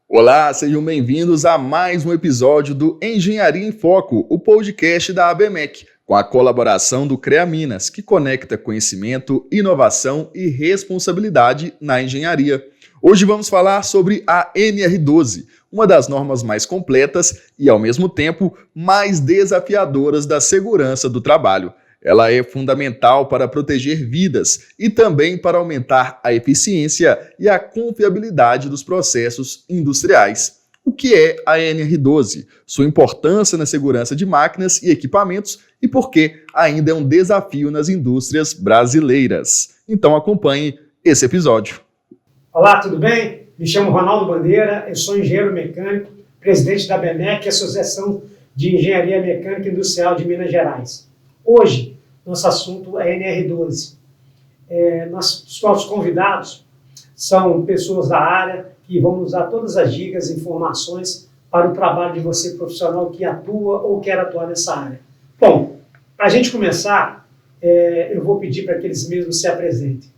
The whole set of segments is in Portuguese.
Olá, sejam bem-vindos a mais um episódio do Engenharia em Foco, o podcast da ABMEC, com a colaboração do CREA Minas, que conecta conhecimento, inovação e responsabilidade na engenharia. Hoje vamos falar sobre a NR12, uma das normas mais completas e, ao mesmo tempo, mais desafiadoras da segurança do trabalho. Ela é fundamental para proteger vidas e também para aumentar a eficiência e a confiabilidade dos processos industriais. O que é a NR12? Sua importância na segurança de máquinas e equipamentos e por que ainda é um desafio nas indústrias brasileiras. Então acompanhe esse episódio. Olá, tudo bem? Me chamo Ronaldo Bandeira, eu sou engenheiro mecânico, presidente da ABMEC, Associação de Engenharia Mecânica Industrial de Minas Gerais. Hoje, nosso assunto é NR12. Os nossos convidados são pessoas da área que vão nos dar todas as dicas e informações para o trabalho de você profissional que atua ou quer atuar nessa área. Bom, para a gente começar, eu vou pedir para que eles mesmos se apresentem.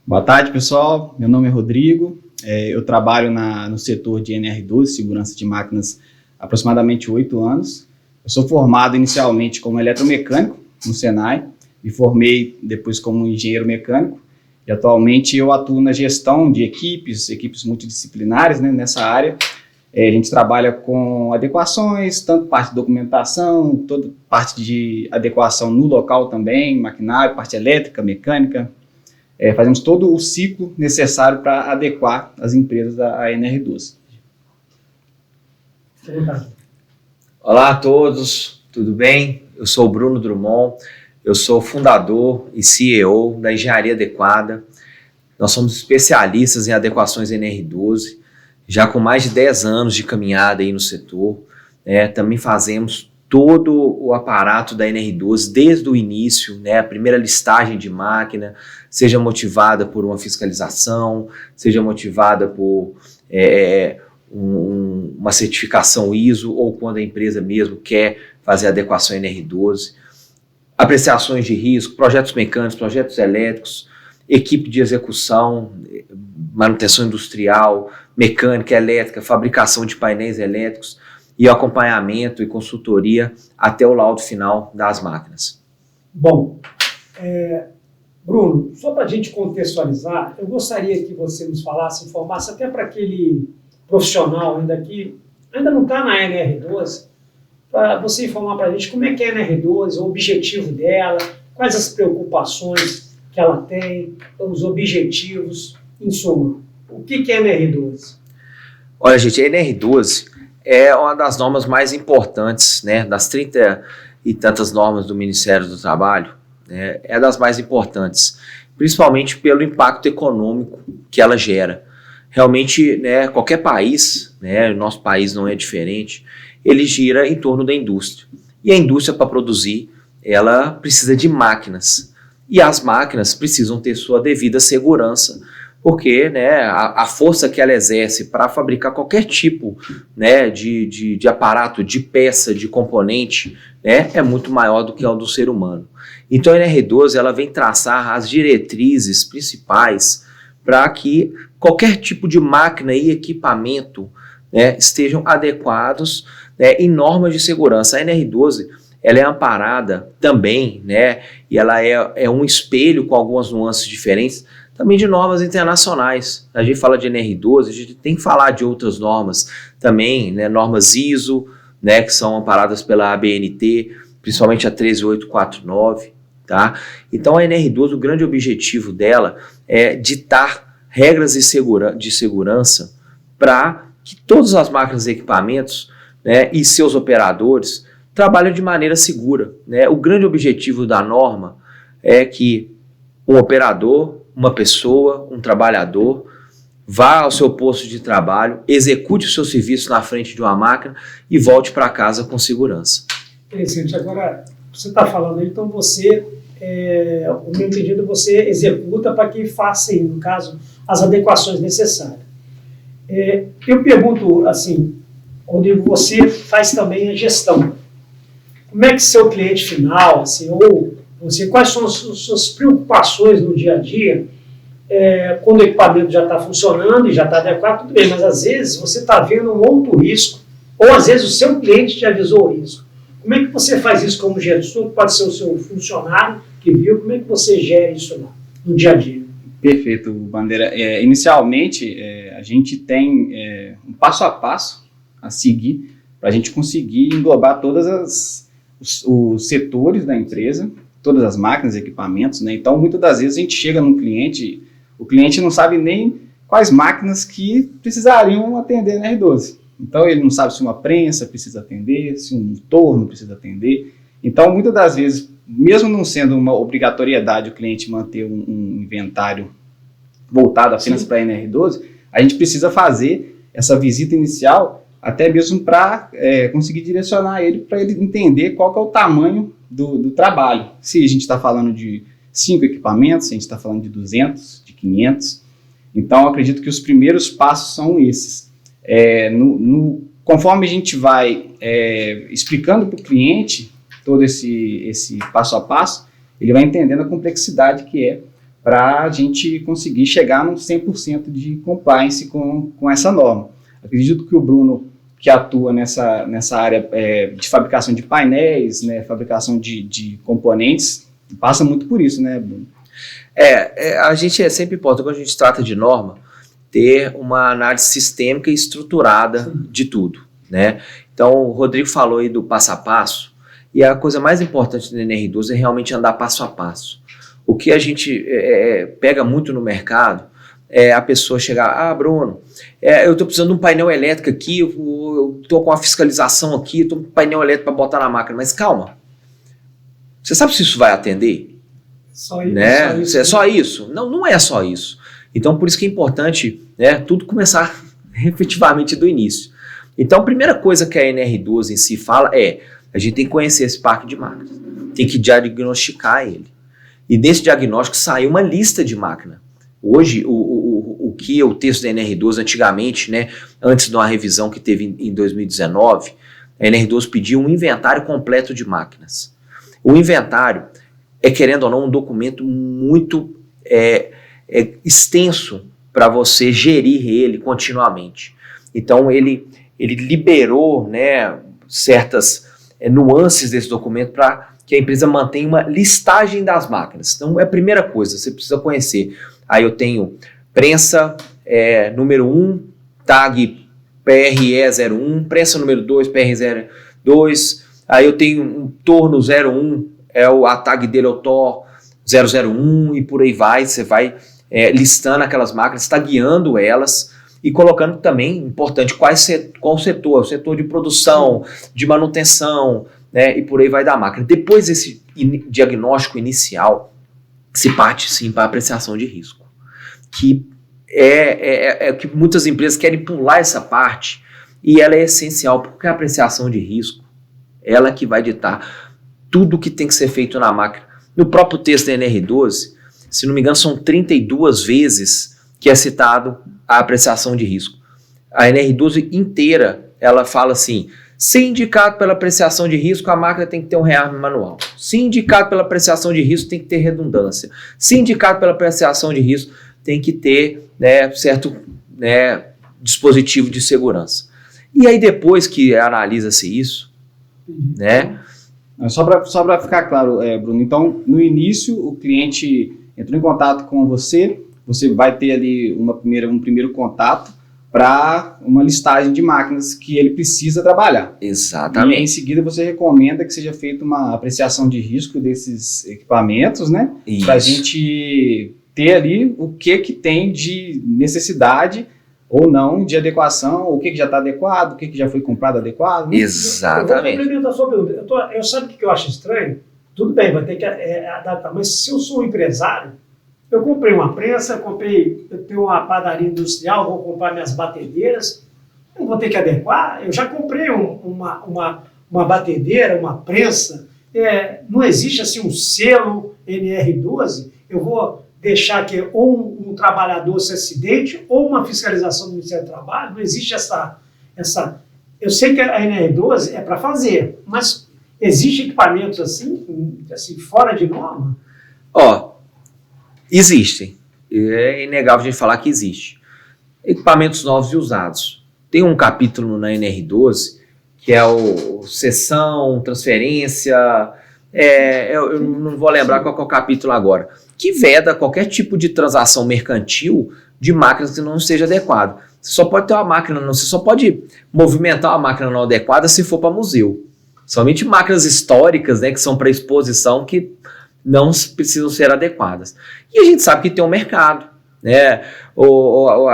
Boa tarde, pessoal. Meu nome é Rodrigo. Eu trabalho no setor de NR12, segurança de máquinas, há aproximadamente 8 anos. Eu sou formado inicialmente como eletromecânico no Senai, me formei depois como engenheiro mecânico e atualmente eu atuo na gestão de equipes multidisciplinares, né, nessa área. A gente trabalha com adequações, tanto parte de documentação, toda parte de adequação no local também, maquinário, parte elétrica, mecânica. Fazemos todo o ciclo necessário para adequar as empresas à NR12. Olá a todos, tudo bem? Eu sou o Bruno Drummond, eu sou fundador e CEO da Engenharia Adequada. Nós somos especialistas em adequações NR12, já com mais de 10 anos de caminhada aí no setor. Também fazemos todo o aparato da NR12 desde o início, a primeira listagem de máquina, seja motivada por uma fiscalização, seja motivada por uma certificação ISO ou quando a empresa mesmo quer fazer adequação NR12, apreciações de risco, projetos mecânicos, projetos elétricos, equipe de execução, manutenção industrial, mecânica, elétrica, fabricação de painéis elétricos e acompanhamento e consultoria até o laudo final das máquinas. Bom, Bruno, só para a gente contextualizar, eu gostaria que você nos informasse até para aquele profissional que ainda não está na NR12, para você informar para a gente como é que é a NR12, o objetivo dela, quais as preocupações que ela tem, os objetivos, em suma. O que é a NR12? Olha, gente, a NR12 é uma das normas mais importantes, das 30 e tantas normas do Ministério do Trabalho, é das mais importantes, principalmente pelo impacto econômico que ela gera. Realmente, qualquer país, o nosso país não é diferente, ele gira em torno da indústria. E a indústria, para produzir, ela precisa de máquinas. E as máquinas precisam ter sua devida segurança, porque a força que ela exerce para fabricar qualquer tipo de aparato, de peça, de componente, é muito maior do que o do ser humano. Então a NR12 ela vem traçar as diretrizes principais para que qualquer tipo de máquina e equipamento estejam adequados em normas de segurança. A NR12 ela é amparada também, e ela é um espelho com algumas nuances diferentes, também de normas internacionais. A gente fala de NR12, a gente tem que falar de outras normas também, normas ISO, que são amparadas pela ABNT, principalmente a 13849, tá? Então a NR12, o grande objetivo dela é ditar regras de segurança para que todas as máquinas e equipamentos e seus operadores trabalhem de maneira segura. O grande objetivo da norma é que um operador, uma pessoa, um trabalhador, vá ao seu posto de trabalho, execute o seu serviço na frente de uma máquina e volte para casa com segurança. Interessante. Agora, você está falando aí, então você, o meu entendido, você executa para que faça, no caso, as adequações necessárias. Eu pergunto, assim, onde você faz também a gestão. Como é que seu cliente final, assim, ou você, quais são as suas preocupações no dia a dia quando o equipamento já está funcionando e já está adequado, tudo bem, mas às vezes você está vendo um outro risco, ou às vezes o seu cliente te avisou o risco. Como é que você faz isso como gestor? Pode ser o seu funcionário que viu, como é que você gera isso lá, no dia a dia? Perfeito, Bandeira. Inicialmente, a gente tem um passo a passo a seguir para a gente conseguir englobar todos os setores da empresa, todas as máquinas, equipamentos, né? Então, muitas das vezes a gente chega num cliente, o cliente não sabe nem quais máquinas que precisariam atender na R12. Então, ele não sabe se uma prensa precisa atender, se um torno precisa atender. Então, muitas das vezes, mesmo não sendo uma obrigatoriedade o cliente manter um inventário voltado apenas para a NR12, a gente precisa fazer essa visita inicial até mesmo para conseguir direcionar ele, para ele entender qual que é o tamanho do trabalho. Se a gente está falando de 5 equipamentos, se a gente está falando de 200, de 500. Então, acredito que os primeiros passos são esses. Conforme a gente vai explicando para o cliente todo esse passo a passo, ele vai entendendo a complexidade que é para a gente conseguir chegar num 100% de compliance com essa norma. Acredito que o Bruno, que atua nessa área de fabricação de painéis, né, fabricação de componentes, passa muito por isso, né, Bruno? A gente sempre importante, quando a gente trata de norma, ter uma análise sistêmica e estruturada de tudo, né? Então, o Rodrigo falou aí do passo a passo, e a coisa mais importante do NR12 é realmente andar passo a passo. O que a gente pega muito no mercado é a pessoa chegar, Bruno, eu estou precisando de um painel elétrico aqui, eu estou com uma fiscalização aqui, estou com um painel elétrico para botar na máquina, mas calma, você sabe se isso vai atender? Só isso, né? só isso. É só isso? Não, não é só isso. Então, por isso que é importante, né, tudo começar efetivamente do início. Então, a primeira coisa que a NR12 em si fala a gente tem que conhecer esse parque de máquinas, tem que diagnosticar ele. E desse diagnóstico saiu uma lista de máquina. Hoje, o que o texto da NR12 antigamente, né, antes de uma revisão que teve em 2019, a NR12 pediu um inventário completo de máquinas. O inventário querendo ou não, um documento muito extenso para você gerir ele continuamente. Então, ele liberou, né, certas nuances desse documento para que a empresa mantenha uma listagem das máquinas. Então, é a primeira coisa, você precisa conhecer. Aí eu tenho prensa número 1, tag PRE01, prensa número 2, PRE02, aí eu tenho um torno 01, a tag dele é o TOR 001 e por aí vai, você vai listando aquelas máquinas, tagueando elas e colocando também, importante, qual setor, o setor de produção, de manutenção, né, e por aí vai da máquina. Depois desse diagnóstico inicial, se parte sim para a apreciação de risco, que que muitas empresas querem pular essa parte e ela é essencial, porque a apreciação de risco, ela que vai ditar tudo que tem que ser feito na máquina. No próprio texto da NR12, se não me engano, são 32 vezes que é citado a apreciação de risco. A NR12 inteira, ela fala assim, se indicado pela apreciação de risco, a máquina tem que ter um rearme manual. Se indicado pela apreciação de risco, tem que ter redundância. Se indicado pela apreciação de risco, tem que ter, né, certo, né, dispositivo de segurança. E aí depois que analisa-se isso, né... Só para ficar claro, Bruno, então no início o cliente entrou em contato com você vai ter ali um primeiro contato para uma listagem de máquinas que ele precisa trabalhar. Exatamente. E em seguida você recomenda que seja feita uma apreciação de risco desses equipamentos, né? Para a gente ter ali o que tem de necessidade ou não de adequação, o que já está adequado, o que já foi comprado adequado. Né? Exatamente. Eu vou complementar a sua pergunta. Eu sabe o que eu acho estranho? Tudo bem, vai ter que adaptar, mas se eu sou um empresário, eu comprei uma prensa, eu tenho uma padaria industrial, vou comprar minhas batedeiras, eu não vou ter que adequar. Eu já comprei uma batedeira, uma prensa, não existe assim um selo NR12, eu vou deixar que ou um trabalhador se acidente ou uma fiscalização do Ministério do Trabalho, não existe essa... Eu sei que a NR12 é para fazer, mas existe equipamentos assim fora de norma? Existem. é inegável a gente falar que existe. Equipamentos novos e usados. Tem um capítulo na NR12 que é o cessão, transferência, eu não vou lembrar qual que é o capítulo agora, que veda qualquer tipo de transação mercantil de máquinas que não esteja adequada. Você só pode ter uma máquina, você só pode movimentar uma máquina não adequada se for para museu. Somente máquinas históricas, né, que são para exposição, que não precisam ser adequadas. E a gente sabe que tem um mercado, né?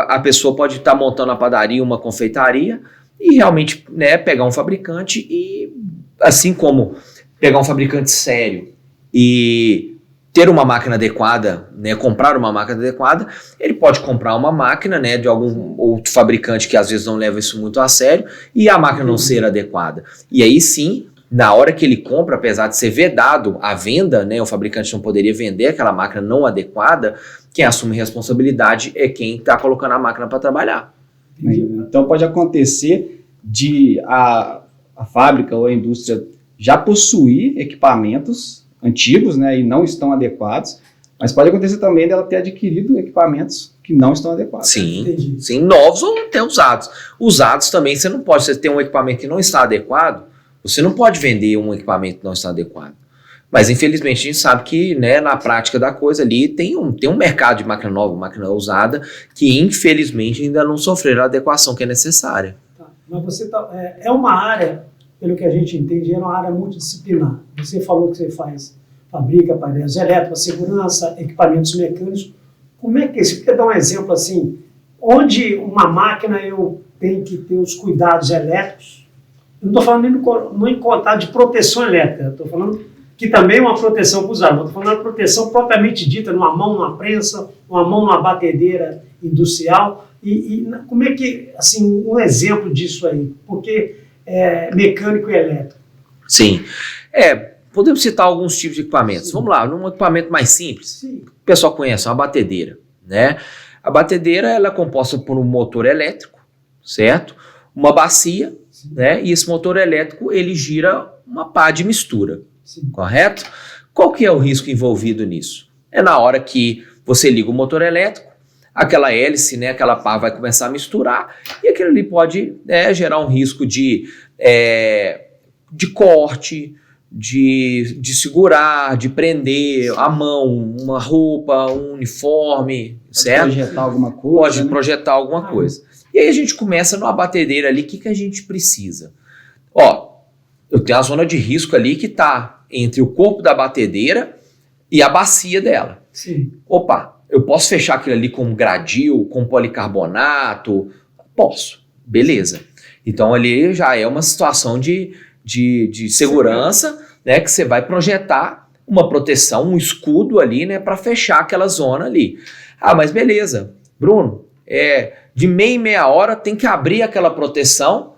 A pessoa pode estar montando uma padaria, uma confeitaria, e realmente, né, pegar um fabricante e, assim como pegar um fabricante sério e ter uma máquina adequada, né, comprar uma máquina adequada, ele pode comprar uma máquina, né, de algum outro fabricante que às vezes não leva isso muito a sério e a máquina não ser adequada. E aí sim, na hora que ele compra, apesar de ser vedado a venda, né, o fabricante não poderia vender aquela máquina não adequada, quem assume responsabilidade é quem está colocando a máquina para trabalhar. Então pode acontecer de a fábrica ou a indústria já possuir equipamentos antigos, né, e não estão adequados, mas pode acontecer também dela ter adquirido equipamentos que não estão adequados. Sim, sim, novos ou até usados. Usados também, você não pode, você ter um equipamento que não está adequado, você não pode vender um equipamento que não está adequado. Mas, infelizmente, a gente sabe que, né, na prática da coisa ali tem um mercado de máquina nova, máquina usada, que, infelizmente, ainda não sofreram a adequação que é necessária. Tá. Mas você é uma área, pelo que a gente entende, é uma área multidisciplinar. Você falou que você fabrica aparelhos elétricos, segurança, equipamentos mecânicos. Como é que é isso? Você quer dar um exemplo assim, onde uma máquina eu tenho que ter os cuidados elétricos? Eu não estou falando nem em contar de proteção elétrica, estou falando que também é uma proteção para usar. Estou falando da proteção propriamente dita, numa mão numa prensa, uma mão numa batedeira industrial. E como é que, assim, um exemplo disso aí? Porque mecânico e elétrico. Sim. Podemos citar alguns tipos de equipamentos. Sim. Vamos lá, num equipamento mais simples. Sim. O pessoal conhece, uma batedeira, né? A batedeira ela é composta por um motor elétrico, certo? Uma bacia, né? E esse motor elétrico ele gira uma pá de mistura. Sim. Correto? Qual que é o risco envolvido nisso? É na hora que você liga o motor elétrico, aquela hélice, né, aquela pá vai começar a misturar e aquilo ali pode gerar um risco de corte, de segurar, de prender a mão, uma roupa, um uniforme, certo? Pode projetar alguma coisa. Pode projetar alguma coisa. E aí a gente começa numa batedeira ali, o que a gente precisa? Eu tenho a zona de risco ali que está entre o corpo da batedeira e a bacia dela. Sim. Eu posso fechar aquilo ali com gradil, com policarbonato? Posso. Beleza. Então ali já é uma situação de segurança, né, que você vai projetar uma proteção, um escudo ali, né, para fechar aquela zona ali. Mas beleza, Bruno, de meia em meia hora tem que abrir aquela proteção,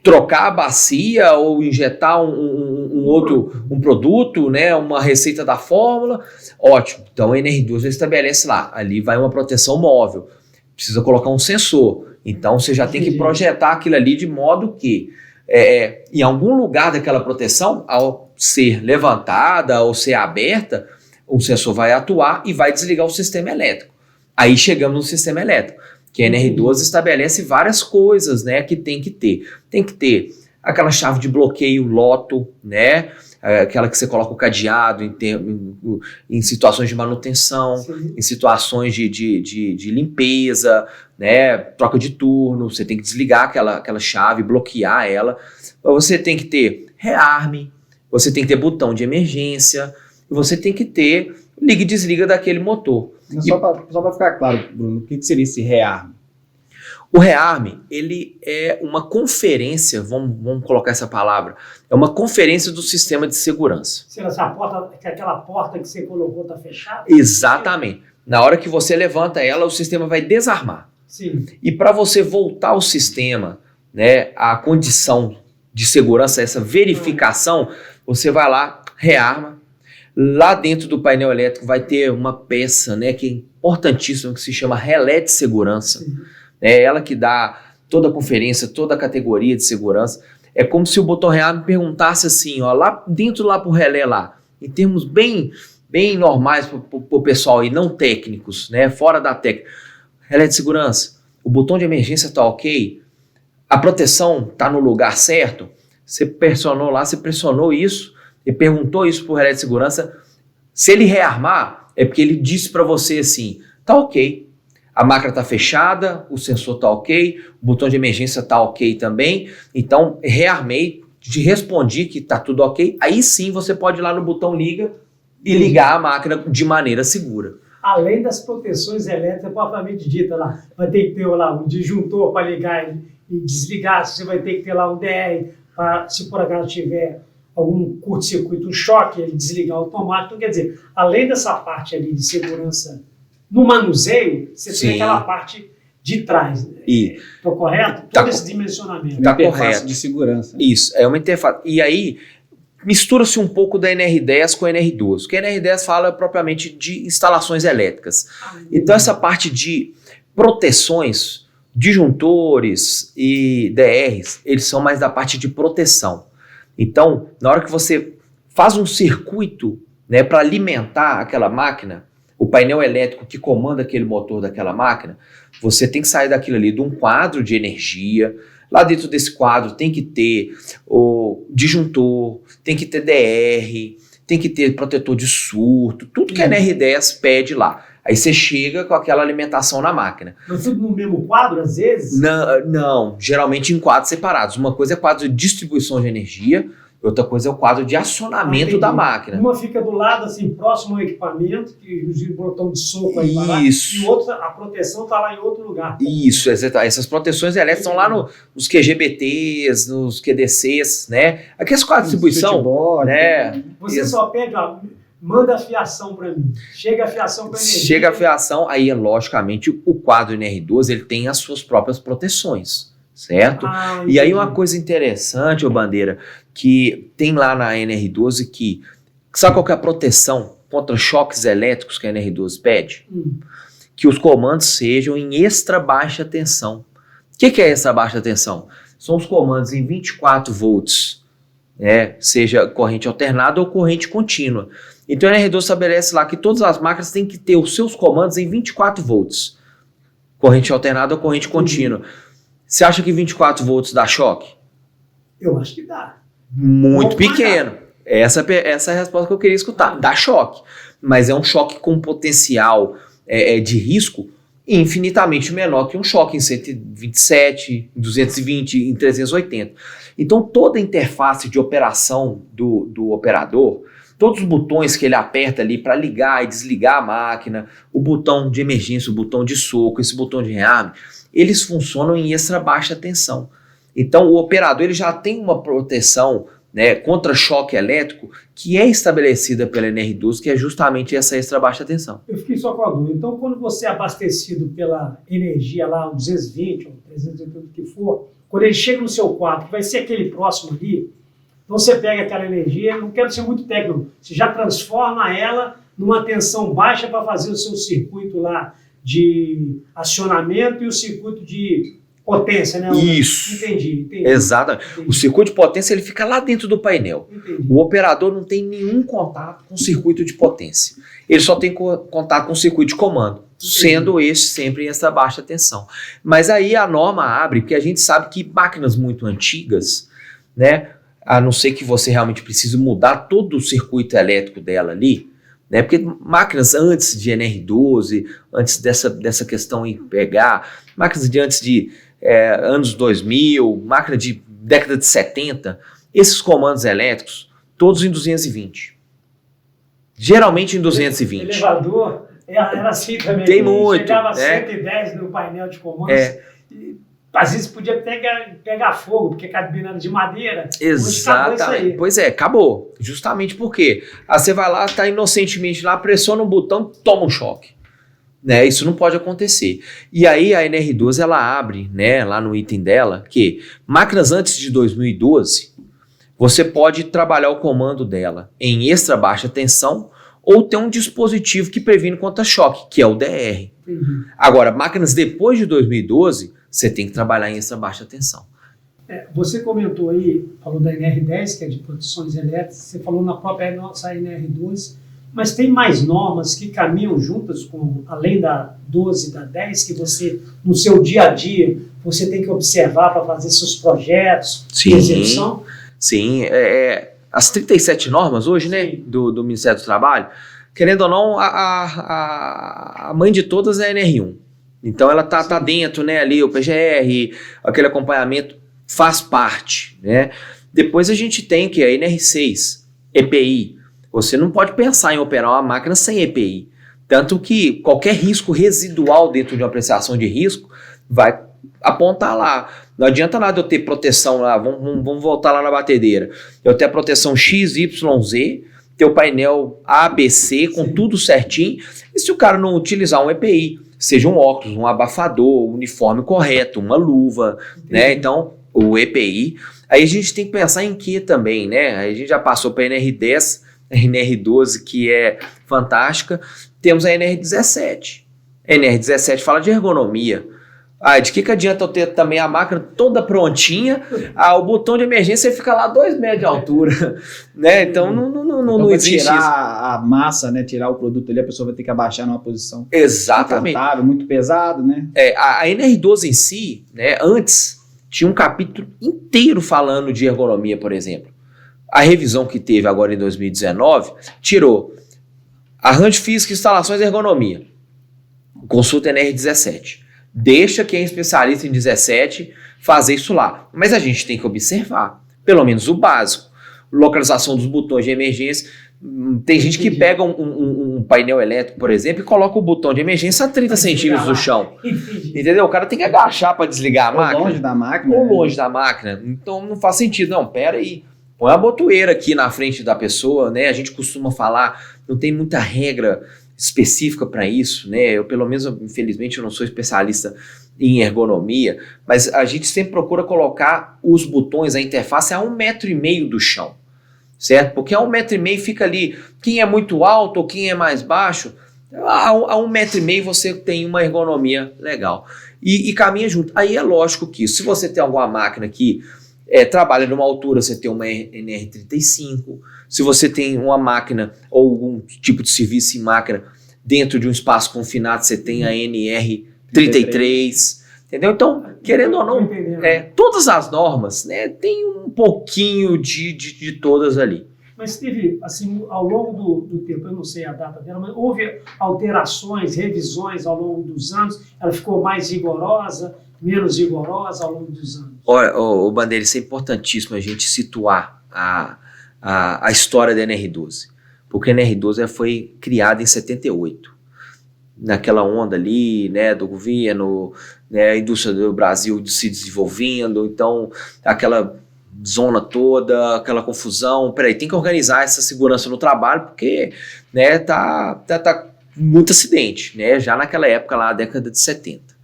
trocar a bacia ou injetar um produto, né, uma receita da fórmula. Ótimo, então a NR12 estabelece lá, ali vai uma proteção móvel, precisa colocar um sensor, então você já tem que projetar aquilo ali de modo que em algum lugar daquela proteção, ao ser levantada ou ser aberta, o sensor vai atuar e vai desligar o sistema elétrico. Aí chegamos no sistema elétrico, que a NR12 estabelece várias coisas, né, que tem que ter. Tem que ter aquela chave de bloqueio LOTO, né, aquela que você coloca o cadeado em situações de manutenção, sim, em situações de limpeza, né, troca de turno, você tem que desligar aquela chave, bloquear ela. Você tem que ter rearme, você tem que ter botão de emergência, e você tem que ter liga e desliga daquele motor. Só para ficar claro, Bruno, o que seria esse rearme? O rearme, ele é uma conferência, vamos colocar essa palavra, é uma conferência do sistema de segurança. Será que aquela porta que você colocou está fechada? Exatamente. Na hora que você levanta ela, o sistema vai desarmar. Sim. E para você voltar ao sistema, né, a condição de segurança, essa verificação, você vai lá, rearma. Lá dentro do painel elétrico vai ter uma peça, né, que é importantíssima, que se chama relé de segurança. Sim. É ela que dá toda a conferência, toda a categoria de segurança. É como se o botão rearme perguntasse assim, lá dentro lá pro relé lá, em termos bem bem normais para o pessoal aí, não técnicos, né? Fora da técnica. Relé de segurança, o botão de emergência está ok? A proteção está no lugar certo? Você pressionou lá, você pressionou isso e perguntou isso para o relé de segurança. Se ele rearmar, é porque ele disse para você assim, tá ok, a máquina está fechada, o sensor está ok, o botão de emergência está ok também, então rearmei, te respondi que está tudo ok, aí sim você pode ir lá no botão liga e ligar a máquina de maneira segura. Além das proteções elétricas propriamente dita lá, vai ter que ter lá um disjuntor para ligar e desligar, você vai ter que ter lá um DR para, se por acaso tiver algum curto-circuito, um choque, ele desligar automático. Então, quer dizer, além dessa parte ali de segurança no manuseio, você Sim. tem aquela parte de trás. Né? Estou correto? Todo esse dimensionamento. Tá Interface correto. de segurança. Isso, é uma interface. E aí, mistura-se um pouco da NR10 com a NR12, porque a NR10 fala propriamente de instalações elétricas. Então, essa parte de proteções, disjuntores e DRs, eles são mais da parte de proteção. Então, na hora que você faz um circuito, né, para alimentar aquela máquina, o painel elétrico que comanda aquele motor daquela máquina, você tem que sair daquilo ali de um quadro de energia. Lá dentro desse quadro tem que ter o disjuntor, tem que ter DR, tem que ter protetor de surto, tudo que a NR10 pede lá. Aí você chega com aquela alimentação na máquina. Mas tudo no mesmo quadro, às vezes? Não, geralmente em quadros separados. Uma coisa é quadro de distribuição de energia, outra coisa é o quadro de acionamento da máquina. Uma fica do lado, assim, próximo ao equipamento, que o botão de soco aí parar, Isso. e outra, a proteção está lá em outro lugar. Isso, essas proteções elétricas estão lá nos QGBTs, nos QDCs, né? Aqueles quadros de distribuição, Switchboard, né? Você só pede, ó, manda a fiação para mim. Chega a fiação para energia. Chega a fiação, aí logicamente o quadro NR12 ele tem as suas próprias proteções, certo? E aí uma coisa interessante, ô Bandeira, que tem lá na NR12 que, sabe qual que é a proteção contra choques elétricos que a NR12 pede? Que os comandos sejam em extra baixa tensão. O que é extra baixa tensão? São os comandos em 24 volts, né? Seja corrente alternada ou corrente contínua. Então a NR12 estabelece lá que todas as máquinas têm que ter os seus comandos em 24 volts. Corrente alternada ou corrente contínua. Você acha que 24 volts dá choque? Eu acho que dá. Muito pequeno. Essa é a resposta que eu queria escutar. Dá choque. Mas é um choque com potencial de risco infinitamente menor que um choque em 127, em 220, em 380. Então toda a interface de operação do operador, todos os botões que ele aperta ali para ligar e desligar a máquina, o botão de emergência, o botão de soco, esse botão de rearme, eles funcionam em extra baixa tensão. Então o operador ele já tem uma proteção, né, contra choque elétrico que é estabelecida pela NR12, que é justamente essa extra baixa tensão. Eu fiquei só com a dúvida. Então, quando você é abastecido pela energia lá, um 220 ou 380, o que for, quando ele chega no seu quarto, que vai ser aquele próximo ali, então você pega aquela energia, não quero ser muito técnico, você já transforma ela numa tensão baixa para fazer o seu circuito lá de acionamento e o circuito de potência, né? Isso. Entendi. Exatamente. O circuito de potência ele fica lá dentro do painel. Entendi. O operador não tem nenhum contato com o circuito de potência. Ele só tem contato com o circuito de comando, sendo este sempre em essa baixa tensão. Mas aí a norma abre, porque a gente sabe que máquinas muito antigas, né, a não ser que você realmente precise mudar todo o circuito elétrico dela ali, né, porque máquinas antes de NR12, antes dessa questão em pegar, máquinas de antes de anos 2000, máquina de década de 70, esses comandos elétricos, todos em 220. Geralmente em 220. O elevador era assim também. Tem muito. Chegava a 110 no painel de comandos. E, às vezes podia pegar fogo, porque a cabina era de madeira. Exatamente. Pois é, acabou. Justamente porque você vai lá, tá inocentemente lá, pressiona um botão, toma um choque. Né, isso não pode acontecer. E aí a NR12 ela abre, né, lá no item dela, que máquinas antes de 2012, você pode trabalhar o comando dela em extra baixa tensão ou ter um dispositivo que previne contra choque, que é o DR. Agora, máquinas depois de 2012, você tem que trabalhar em extra baixa tensão. Você comentou aí, falou da NR10, que é de proteções elétricas, você falou na própria nossa NR12, Mas tem mais normas que caminham juntas, além da 12 e da 10, que você, no seu dia a dia, você tem que observar para fazer seus projetos de execução? Sim, as 37 normas hoje, né, do Ministério do Trabalho, querendo ou não, a mãe de todas é a NR1. Então ela tá dentro, né, ali o PGR, aquele acompanhamento faz parte, né. Depois a gente tem que a NR6, EPI. Você não pode pensar em operar uma máquina sem EPI. Tanto que qualquer risco residual dentro de uma apreciação de risco vai apontar lá. Não adianta nada eu ter proteção lá, vamos voltar lá na batedeira. Eu ter a proteção XYZ, ter o painel ABC com tudo certinho. E se o cara não utilizar um EPI, seja um óculos, um abafador, um uniforme correto, uma luva, né? Então, o EPI. Aí a gente tem que pensar em que também, né? Aí a gente já passou para a NR10, a NR12, que é fantástica. Temos a NR17. A NR17 fala de ergonomia. De que adianta eu ter também a máquina toda prontinha, o botão de emergência fica lá 2 metros de altura, né? Então não existe tirar isso. a massa, né? Tirar o produto ali, a pessoa vai ter que abaixar numa posição Exatamente. confortável, muito pesado, né? A NR12 em si, né, antes, tinha um capítulo inteiro falando de ergonomia, por exemplo. A revisão que teve agora em 2019 tirou arranjo físico, instalações e ergonomia. Consulta NR17. Deixa quem é especialista em 17 fazer isso lá. Mas a gente tem que observar, pelo menos o básico. Localização dos botões de emergência. Tem gente que pega um painel elétrico, por exemplo, e coloca o botão de emergência a 30 centímetros do chão. Entendeu? O cara tem que agachar para desligar a máquina. Ou longe da máquina. Ou longe da máquina. Então não faz sentido. Não, pera aí. Põe a botoeira aqui na frente da pessoa, né? A gente costuma falar, não tem muita regra específica para isso, né? Eu, pelo menos, infelizmente, eu não sou especialista em ergonomia, mas a gente sempre procura colocar os botões, a interface a 1,5 metro do chão, certo? Porque a 1,5 metro fica ali, quem é muito alto ou quem é mais baixo, a 1,5 metro você tem uma ergonomia legal. E caminha junto. Aí é lógico que se você tem alguma máquina que trabalha numa altura, você tem uma NR35, se você tem uma máquina ou algum tipo de serviço em máquina dentro de um espaço confinado, você tem a NR33, entendeu? Então, querendo ou não, todas as normas, né, tem um pouquinho de todas ali. Mas teve, assim, ao longo do tempo, eu não sei a data dela, mas houve alterações, revisões ao longo dos anos, ela ficou mais rigorosa, menos rigorosa ao longo dos anos? Olha, Bandeira, isso é importantíssimo a gente situar a história da NR12, porque a NR12 foi criada em 78, naquela onda ali, né, do governo, né, a indústria do Brasil se desenvolvendo, então aquela zona toda, aquela confusão, peraí, tem que organizar essa segurança no trabalho, porque, né, tá muito acidente, né, já naquela época lá, década de 70.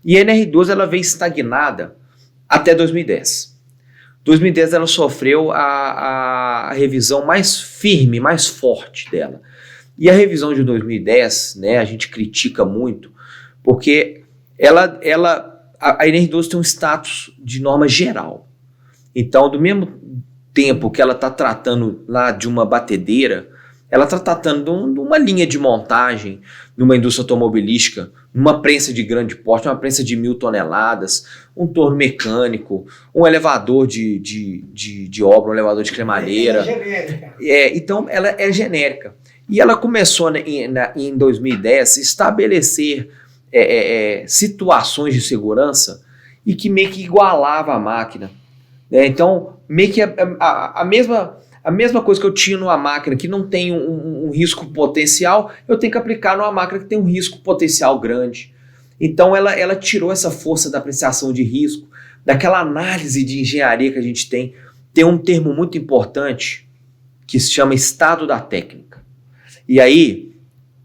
E a NR12 ela veio estagnada até 2010. 2010 ela sofreu a revisão mais firme, mais forte dela. E a revisão de 2010, né, a gente critica muito, porque a NR12 tem um status de norma geral. Então, do mesmo tempo que ela está tratando lá de uma batedeira, ela está tratando de uma linha de montagem numa indústria automobilística, uma prensa de grande porte, uma prensa de 1.000 toneladas, um torno mecânico, um elevador de obra, um elevador de cremalheira. É genérica. Então, ela é genérica. E ela começou em 2010 a estabelecer situações de segurança e que meio que igualava a máquina. Então, meio que a mesma coisa que eu tinha numa máquina que não tem um risco potencial, eu tenho que aplicar numa máquina que tem um risco potencial grande. Então ela tirou essa força da apreciação de risco, daquela análise de engenharia que a gente tem. Tem um termo muito importante que se chama estado da técnica. E aí,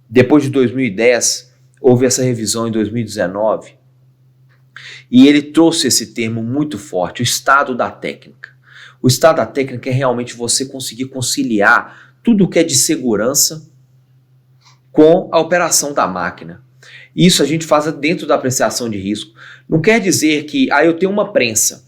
depois de 2010, houve essa revisão em 2019, e ele trouxe esse termo muito forte, o estado da técnica. O estado da técnica é realmente você conseguir conciliar tudo o que é de segurança com a operação da máquina. Isso a gente faz dentro da apreciação de risco. Não quer dizer que eu tenho uma prensa,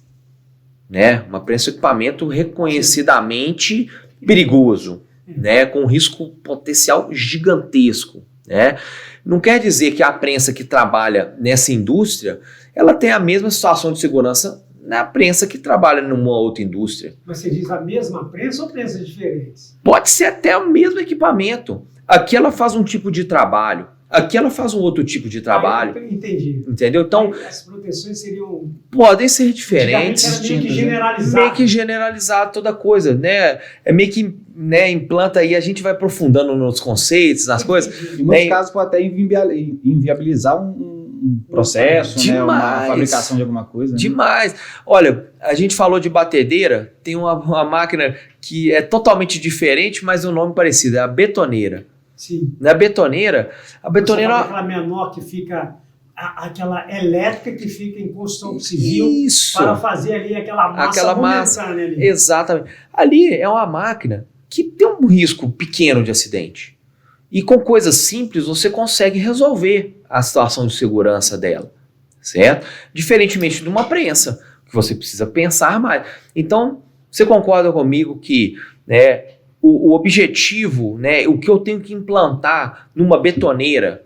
né? Uma prensa é um equipamento reconhecidamente perigoso. né, com um risco potencial gigantesco, né? Não quer dizer que a prensa que trabalha nessa indústria, ela tem a mesma situação de segurança na prensa que trabalha numa outra indústria. Mas você diz a mesma prensa ou prensas diferentes? Pode ser até o mesmo equipamento. Aqui ela faz um tipo de trabalho, aqui ela faz um outro tipo de trabalho. Entendi. Entendeu? Então, as proteções seriam... podem ser diferentes. Era meio que generalizado. Meio que generalizar toda coisa, né? É meio que, né, implanta aí, a gente vai aprofundando nos conceitos, nas coisas. Em muitos casos pode até inviabilizar um processo, né, uma fabricação de alguma coisa. Né? Demais. Olha, a gente falou de batedeira, tem uma máquina que é totalmente diferente, mas o nome parecido, é a betoneira. Sim. Na betoneira, a betoneira... aquela menor que fica... aquela elétrica que fica em construção civil. Isso. Para fazer ali aquela massa ali. Exatamente. Ali é uma máquina que tem um risco pequeno de acidente. E com coisas simples você consegue resolver a situação de segurança dela, certo? Diferentemente de uma prensa, que você precisa pensar mais. Então, você concorda comigo que, né, o objetivo, né, o que eu tenho que implantar numa betoneira,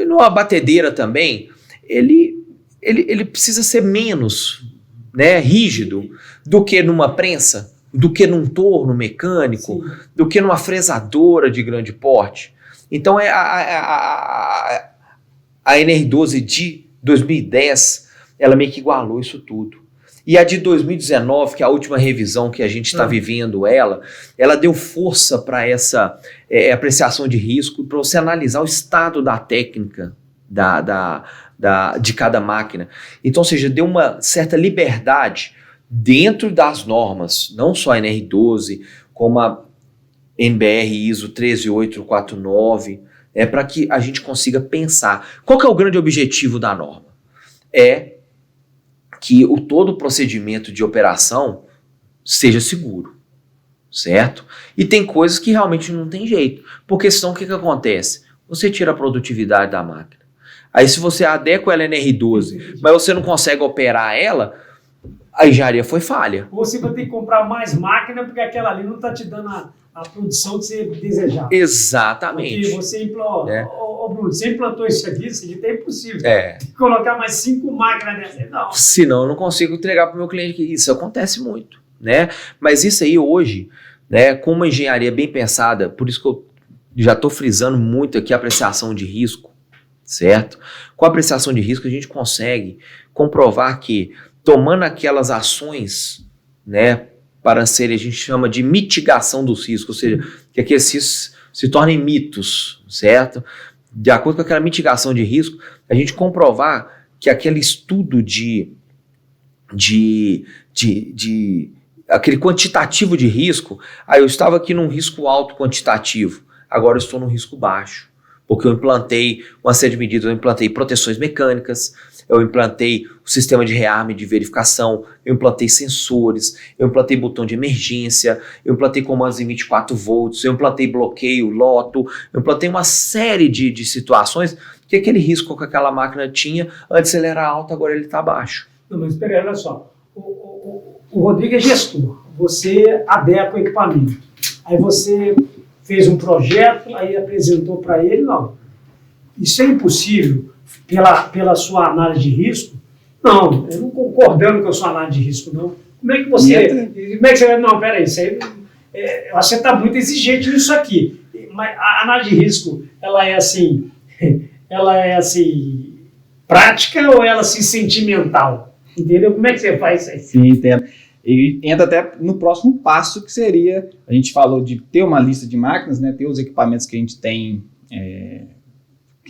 numa batedeira também, ele precisa ser menos, né, rígido do que numa prensa, do que num torno mecânico, sim, do que numa fresadora de grande porte. Então a NR12 de 2010, ela meio que igualou isso tudo. E a de 2019, que é a última revisão que a gente está vivendo, ela deu força para essa apreciação de risco, para você analisar o estado da técnica de cada máquina. Então, ou seja, deu uma certa liberdade dentro das normas, não só a NR12, como a NBR ISO 13849, para que a gente consiga pensar. Qual que é o grande objetivo da norma? É que todo o procedimento de operação seja seguro, certo? E tem coisas que realmente não tem jeito, porque senão o que acontece? Você tira a produtividade da máquina. Aí se você adequa ela NR12, mas você não consegue operar ela, a engenharia foi falha. Ou você vai ter que comprar mais máquina porque aquela ali não está te dando a produção que você desejava. Exatamente. Porque você implantou, Bruno, você implantou isso aqui é impossível. Tem que colocar mais 5 máquinas nessa. Não. Senão eu não consigo entregar para o meu cliente. Isso acontece muito, né? Mas isso aí hoje, né, com uma engenharia bem pensada, por isso que eu já estou frisando muito aqui a apreciação de risco, certo? Com a apreciação de risco a gente consegue comprovar que tomando aquelas ações, né, para serem, a gente chama de mitigação dos riscos, ou seja, que aqueles riscos se tornem mitos, certo? De acordo com aquela mitigação de risco, a gente comprovar que aquele estudo aquele quantitativo de risco, eu estava aqui num risco alto quantitativo, agora eu estou num risco baixo, porque eu implantei uma série de medidas, eu implantei proteções mecânicas, eu implantei o sistema de rearme de verificação, eu implantei sensores, eu implantei botão de emergência, eu implantei comandos em 24 volts, eu implantei bloqueio, loto, eu implantei uma série de situações que aquele risco que aquela máquina tinha, antes ele era alto, agora ele está baixo. Não, mas espera aí, olha só. O Rodrigo é gestor, você adequa o equipamento, aí você fez um projeto, aí apresentou para ele, não. Isso é impossível pela sua análise de risco? Não, eu não concordando com a sua análise de risco, não. Como é que você... Não, peraí, isso aí, você está muito exigente nisso aqui. Mas a análise de risco, ela é assim, prática ou ela é assim, sentimental? Entendeu? Como é que você faz isso aí? Sim, entendo. E entra até no próximo passo, que seria, a gente falou de ter uma lista de máquinas, né, ter os equipamentos que a gente tem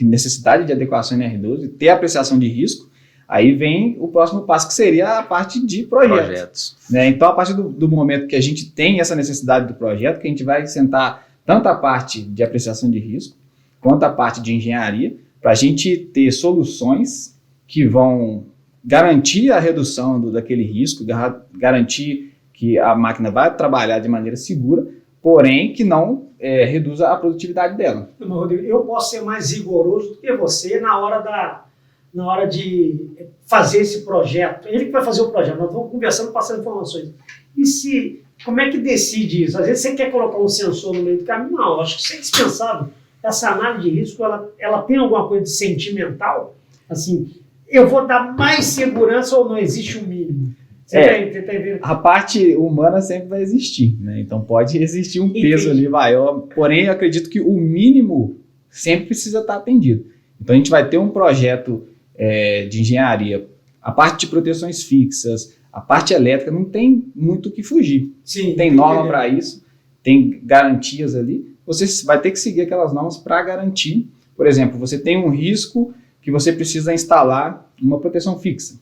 necessidade de adequação NR12, ter a apreciação de risco, aí vem o próximo passo, que seria a parte de projetos. Né? Então, a partir do momento que a gente tem essa necessidade do projeto, que a gente vai sentar tanto a parte de apreciação de risco, quanto a parte de engenharia, para a gente ter soluções que vão garantir a redução daquele risco, garantir que a máquina vai trabalhar de maneira segura, porém que não reduza a produtividade dela. Não, Rodrigo, eu posso ser mais rigoroso do que você na hora de fazer esse projeto. Ele que vai fazer o projeto, nós vamos conversando, passando informações. E se como é que decide isso? Às vezes você quer colocar um sensor no meio do caminho. Não, acho que isso é indispensável. Essa análise de risco, ela tem alguma coisa de sentimental? Assim, eu vou dar mais segurança ou não existe um mínimo? Você tá entendendo? A parte humana sempre vai existir, né? Então pode existir um peso ali maior, porém eu acredito que o mínimo sempre precisa estar atendido. Então a gente vai ter um projeto de engenharia, a parte de proteções fixas, a parte elétrica, não tem muito o que fugir. Sim, tem norma para isso, tem garantias ali, você vai ter que seguir aquelas normas para garantir. Por exemplo, você tem um risco que você precisa instalar uma proteção fixa.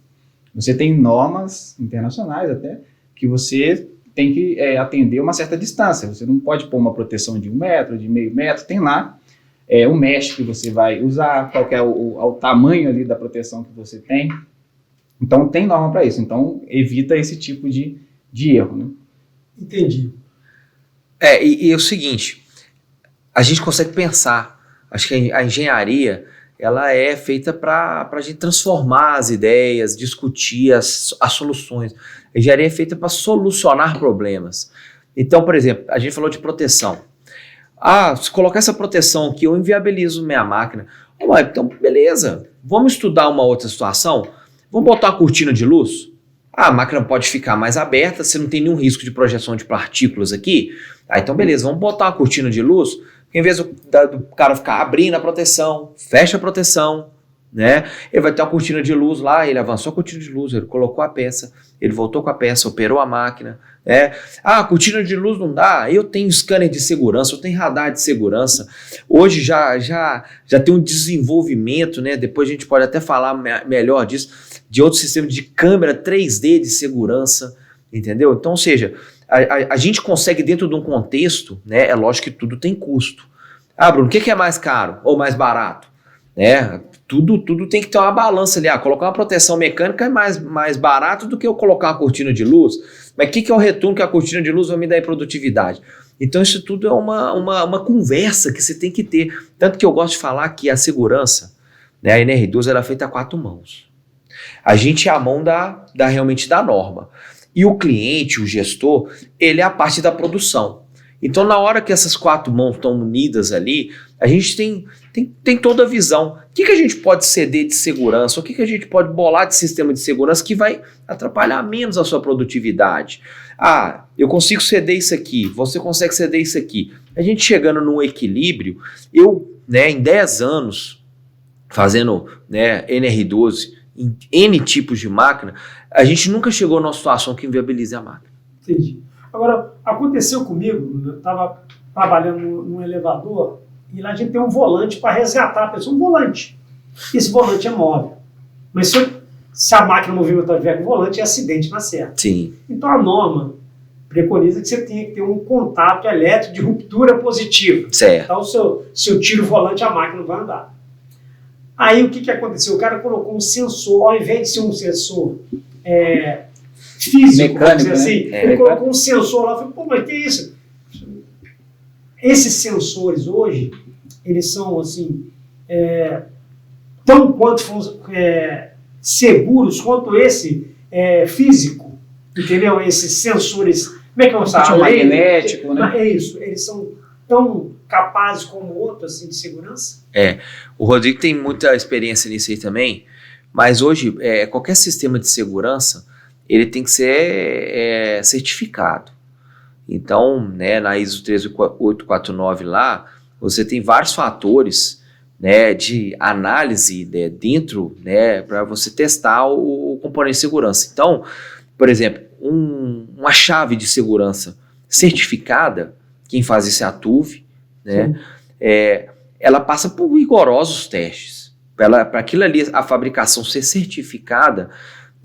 Você tem normas internacionais até, que você tem que atender uma certa distância. Você não pode pôr uma proteção de 1 metro, de meio metro, tem lá o mesh que você vai usar, qual que é o tamanho ali da proteção que você tem. Então tem norma para isso, então evita esse tipo de erro. Né? Entendi. E é o seguinte, a gente consegue pensar, acho que a engenharia ela é feita para a gente transformar as ideias, discutir as soluções. A engenharia é feita para solucionar problemas. Então, por exemplo, a gente falou de proteção. Se colocar essa proteção aqui, eu inviabilizo minha máquina. Então, beleza, vamos estudar uma outra situação? Vamos botar uma cortina de luz? A máquina pode ficar mais aberta, você não tem nenhum risco de projeção de partículas aqui. Então, beleza, vamos botar uma cortina de luz. Em vez do cara ficar abrindo a proteção, fecha a proteção, né? Ele vai ter uma cortina de luz lá, ele avançou a cortina de luz, ele colocou a peça, ele voltou com a peça, operou a máquina, né? Cortina de luz não dá, eu tenho scanner de segurança, eu tenho radar de segurança. Hoje já tem um desenvolvimento, né? Depois a gente pode até falar melhor disso, de outros sistemas de câmera 3D de segurança, entendeu? Então, ou seja, a gente consegue dentro de um contexto, né? É lógico que tudo tem custo. Bruno, o que é mais caro ou mais barato? Tudo tem que ter uma balança ali. Colocar uma proteção mecânica é mais barato do que eu colocar uma cortina de luz. Mas o que é o retorno que a cortina de luz vai me dar em produtividade? Então isso tudo é uma conversa que você tem que ter. Tanto que eu gosto de falar que a segurança, né, a NR12 ela é feita a 4 mãos. A gente é a mão realmente da norma. E o cliente, o gestor, ele é a parte da produção. Então, na hora que essas 4 mãos estão unidas ali, a gente tem toda a visão. O que a gente pode ceder de segurança? O que a gente pode bolar de sistema de segurança que vai atrapalhar menos a sua produtividade? Eu consigo ceder isso aqui, você consegue ceder isso aqui. A gente chegando num equilíbrio, em 10 anos, fazendo NR12 em N tipos de máquina, a gente nunca chegou numa situação que inviabilize a máquina. Entendi. Agora, aconteceu comigo, eu estava trabalhando num elevador e lá a gente tem um volante para resgatar a pessoa, um volante. Esse volante é móvel. Mas se a máquina movimentar tiver com o volante, é acidente na certa. Sim. Então a norma preconiza que você tenha que ter um contato elétrico de ruptura positiva. Certo. Então se eu tiro o volante, a máquina não vai andar. Aí o que aconteceu? O cara colocou um sensor, ao invés de ser um sensor físico, mecânico, assim, né? ele colocou um sensor lá. Eu falei, mas que isso? Esses sensores hoje, eles são assim, tão quanto seguros quanto esse físico, entendeu? Esses sensores, como é que eu vou falar? Magnético, né? É isso, eles são tão capazes como outros assim, de segurança? O Rodrigo tem muita experiência nisso aí também, mas hoje qualquer sistema de segurança ele tem que ser certificado. Então, na ISO 13849 lá, você tem vários fatores, de análise dentro, para você testar o componente de segurança. Então, por exemplo, uma chave de segurança certificada, quem faz isso é a TUV, ela passa por rigorosos testes. Para aquilo ali, a fabricação ser certificada,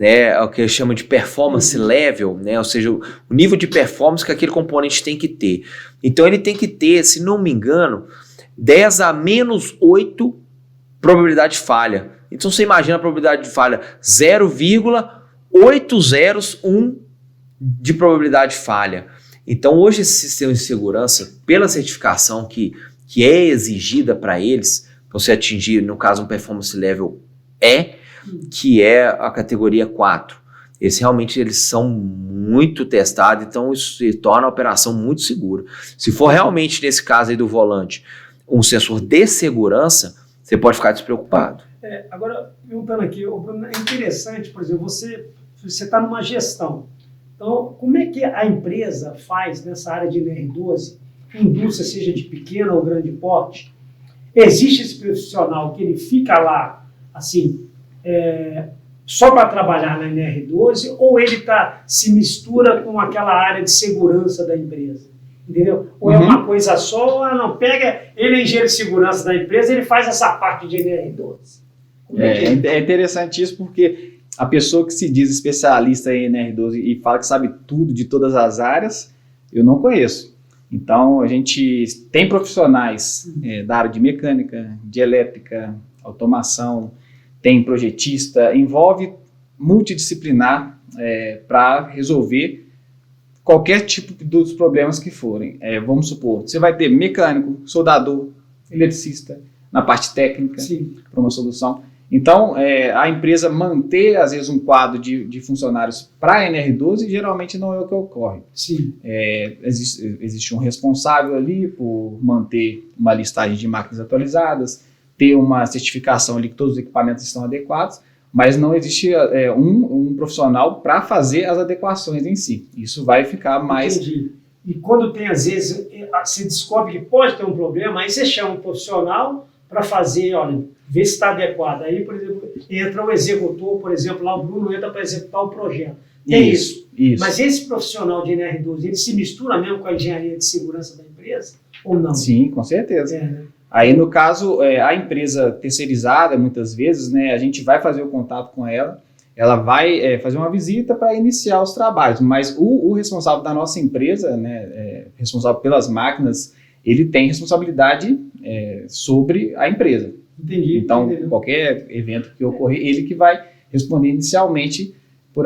é o que chama de performance level, ou seja, o nível de performance que aquele componente tem que ter. Então ele tem que ter, se não me engano, 10 a menos 8 probabilidade de falha. Então você imagina a probabilidade de falha 0,801 de probabilidade de falha. Então hoje esse sistema de segurança, pela certificação que é exigida para eles, para você atingir, no caso, um performance level E, que é a categoria 4. eles são muito testados, então isso se torna a operação muito segura. Se for realmente, nesse caso aí do volante, um sensor de segurança, você pode ficar despreocupado. Agora, perguntando aqui, Bruno, é interessante, por exemplo, você está numa gestão. Então, como é que a empresa faz nessa área de NR12, indústria, seja de pequeno ou grande porte? Existe esse profissional que ele fica lá, assim, só para trabalhar na NR12, ou ele se mistura com aquela área de segurança da empresa? Entendeu? Ou é uma coisa só, ou não, ele é engenheiro de segurança da empresa, ele faz essa parte de NR12. É interessante isso porque a pessoa que se diz especialista em NR12 e fala que sabe tudo de todas as áreas, eu não conheço. Então, a gente tem profissionais da área de mecânica, de elétrica, automação, tem projetista, envolve multidisciplinar para resolver qualquer tipo dos problemas que forem. Vamos supor, você vai ter mecânico, soldador, eletricista, na parte técnica, para uma solução. Então, a empresa manter, às vezes, um quadro de funcionários para a NR12 geralmente não é o que ocorre. Sim. Existe um responsável ali por manter uma listagem de máquinas atualizadas, ter uma certificação ali que todos os equipamentos estão adequados, mas não existe um profissional para fazer as adequações em si. Isso vai ficar mais... Entendi. E quando tem, às vezes, você descobre que pode ter um problema, aí você chama um profissional para fazer, olha, ver se está adequado. Aí, por exemplo, entra o executor, por exemplo, lá o Bruno entra para executar o projeto. Tem isso. Mas esse profissional de NR12, ele se mistura mesmo com a engenharia de segurança da empresa ou não? Sim, com certeza. Né? Aí, no caso, a empresa terceirizada, muitas vezes, né, a gente vai fazer o contato com ela, ela vai fazer uma visita para iniciar os trabalhos, mas o responsável da nossa empresa, né, responsável pelas máquinas, ele tem responsabilidade sobre a empresa. Entendi. Então, qualquer evento que ocorrer, ele que vai responder inicialmente por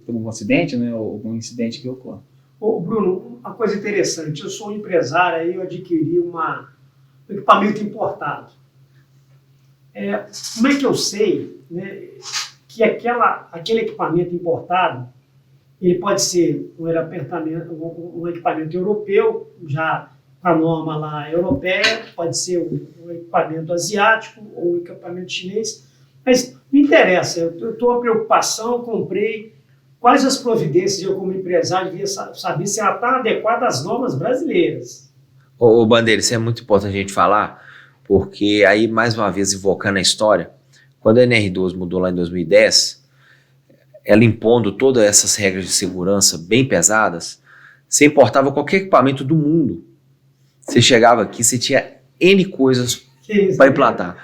um acidente, né, ou algum incidente que ocorra. Ô, Bruno, uma coisa interessante, eu sou um empresário, aí eu adquiri um equipamento importado. Como é que eu sei, né, que aquele equipamento importado, ele pode ser um equipamento europeu, já com a norma lá europeia, pode ser um equipamento asiático ou um equipamento chinês, mas não interessa, eu estou a preocupação, comprei, quais as providências eu como empresário devia saber se ela está adequada às normas brasileiras. Ô Bandeira, isso é muito importante a gente falar, porque aí, mais uma vez, invocando a história, quando a NR12 mudou lá em 2010, ela impondo todas essas regras de segurança bem pesadas, você importava qualquer equipamento do mundo. Você chegava aqui, você tinha N coisas para implantar.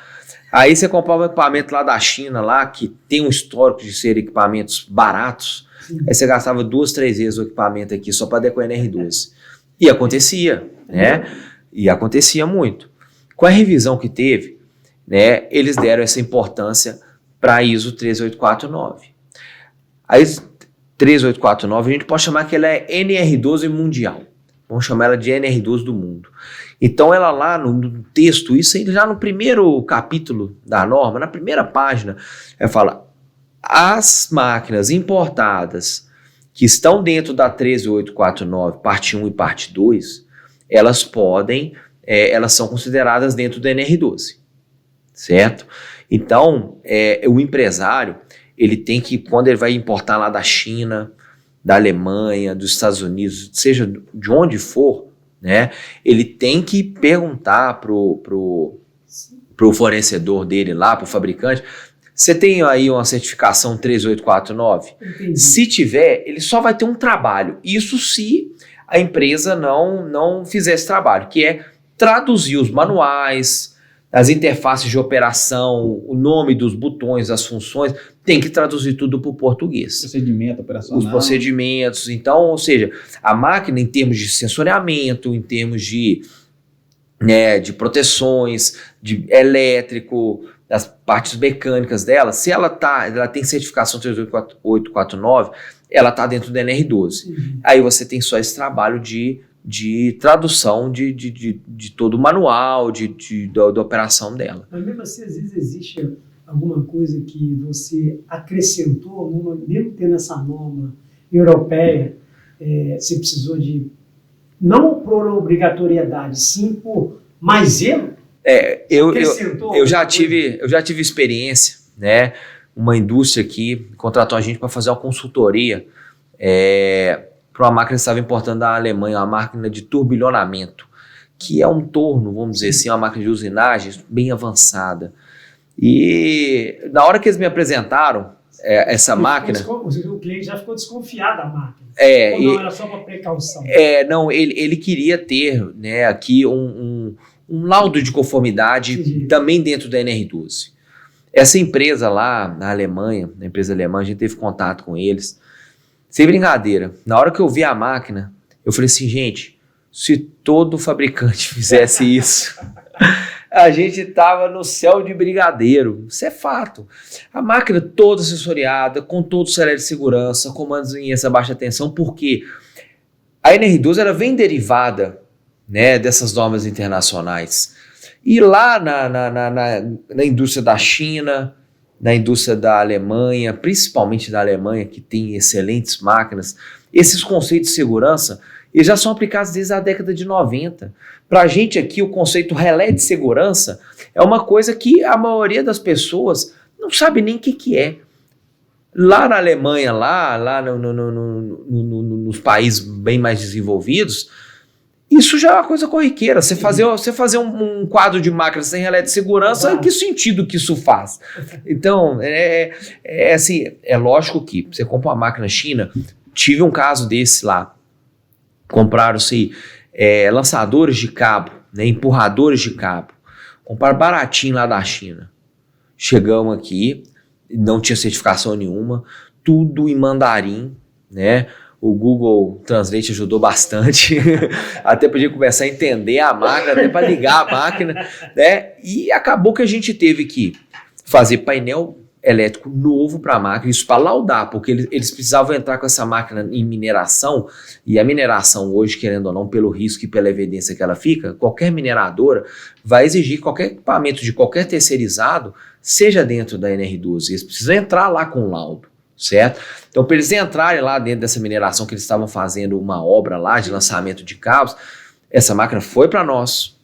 Aí você comprava um equipamento lá da China, lá, que tem um histórico de ser equipamentos baratos, aí você gastava 2, 3 vezes o equipamento aqui só para adequar a NR12. E acontecia, né? E acontecia muito. Com a revisão que teve, né, eles deram essa importância para a ISO 13849. A ISO 13849, a gente pode chamar que ela é NR12 mundial. Vamos chamar ela de NR12 do mundo. Então, ela lá no texto, isso aí já no primeiro capítulo da norma, na primeira página, ela fala: as máquinas importadas que estão dentro da 13849, parte 1 e parte 2, elas são consideradas dentro do NR12, certo? Então, o empresário, ele tem que, quando ele vai importar lá da China, da Alemanha, dos Estados Unidos, seja de onde for, né, ele tem que perguntar pro fornecedor dele lá, pro fabricante: você tem aí uma certificação 13849? Entendi. Se tiver, ele só vai ter um trabalho. Isso se a empresa não fizer esse trabalho, que é traduzir os manuais, as interfaces de operação, o nome dos botões, as funções, tem que traduzir tudo para o português. Procedimento operacional. Os procedimentos. Então, ou seja, a máquina, em termos de sensoriamento, em termos de proteções, de elétrico, das partes mecânicas dela, se ela tem certificação 38849, ela está dentro do NR12. Uhum. Aí você tem só esse trabalho de tradução de todo o manual, da operação dela. Mas mesmo assim, às vezes existe alguma coisa que você acrescentou, mesmo tendo essa norma europeia, você precisou de, não por obrigatoriedade, sim por mais zelo? Eu já tive experiência, né? Uma indústria aqui contratou a gente para fazer uma consultoria para uma máquina que estava importando da Alemanha, uma máquina de turbilhonamento, que é um torno, vamos dizer assim, uma máquina de usinagem bem avançada. E na hora que eles me apresentaram essa máquina... O cliente já ficou desconfiado da máquina. Ou não, era só para precaução? Não, ele queria ter, né, aqui um laudo de conformidade também dentro da NR12. Essa empresa lá na Alemanha, a empresa alemã, a gente teve contato com eles. Sem brincadeira, na hora que eu vi a máquina, eu falei assim, gente, se todo fabricante fizesse isso, a gente tava no céu de brigadeiro. Isso é fato. A máquina toda sensoriada, com todo o celé de segurança, comandos em essa baixa tensão, porque a NR12 ela vem derivada, né, dessas normas internacionais. E lá na indústria da China, na indústria da Alemanha, principalmente da Alemanha, que tem excelentes máquinas, esses conceitos de segurança eles já são aplicados desde a década de 90. Para a gente aqui, o conceito relé de segurança é uma coisa que a maioria das pessoas não sabe nem o que é. Lá na Alemanha, nos países bem mais desenvolvidos, isso já é uma coisa corriqueira. Você fazer um quadro de máquinas sem relé de segurança, que sentido que isso faz? Então, assim, é lógico que você compra uma máquina China, tive um caso desse lá, compraram-se lançadores de cabo, né, empurradores de cabo, compraram baratinho lá da China. Chegamos aqui, não tinha certificação nenhuma, tudo em mandarim, né? O Google Translate ajudou bastante, até podia começar a entender a máquina, até para ligar a máquina, né? E acabou que a gente teve que fazer painel elétrico novo para a máquina, isso para laudar, porque eles precisavam entrar com essa máquina em mineração, e a mineração hoje, querendo ou não, pelo risco e pela evidência que ela fica, qualquer mineradora vai exigir qualquer equipamento de qualquer terceirizado, seja dentro da NR12, eles precisam entrar lá com laudo, certo? Então, para eles entrarem lá dentro dessa mineração que eles estavam fazendo uma obra lá de lançamento de cabos, essa máquina foi para nós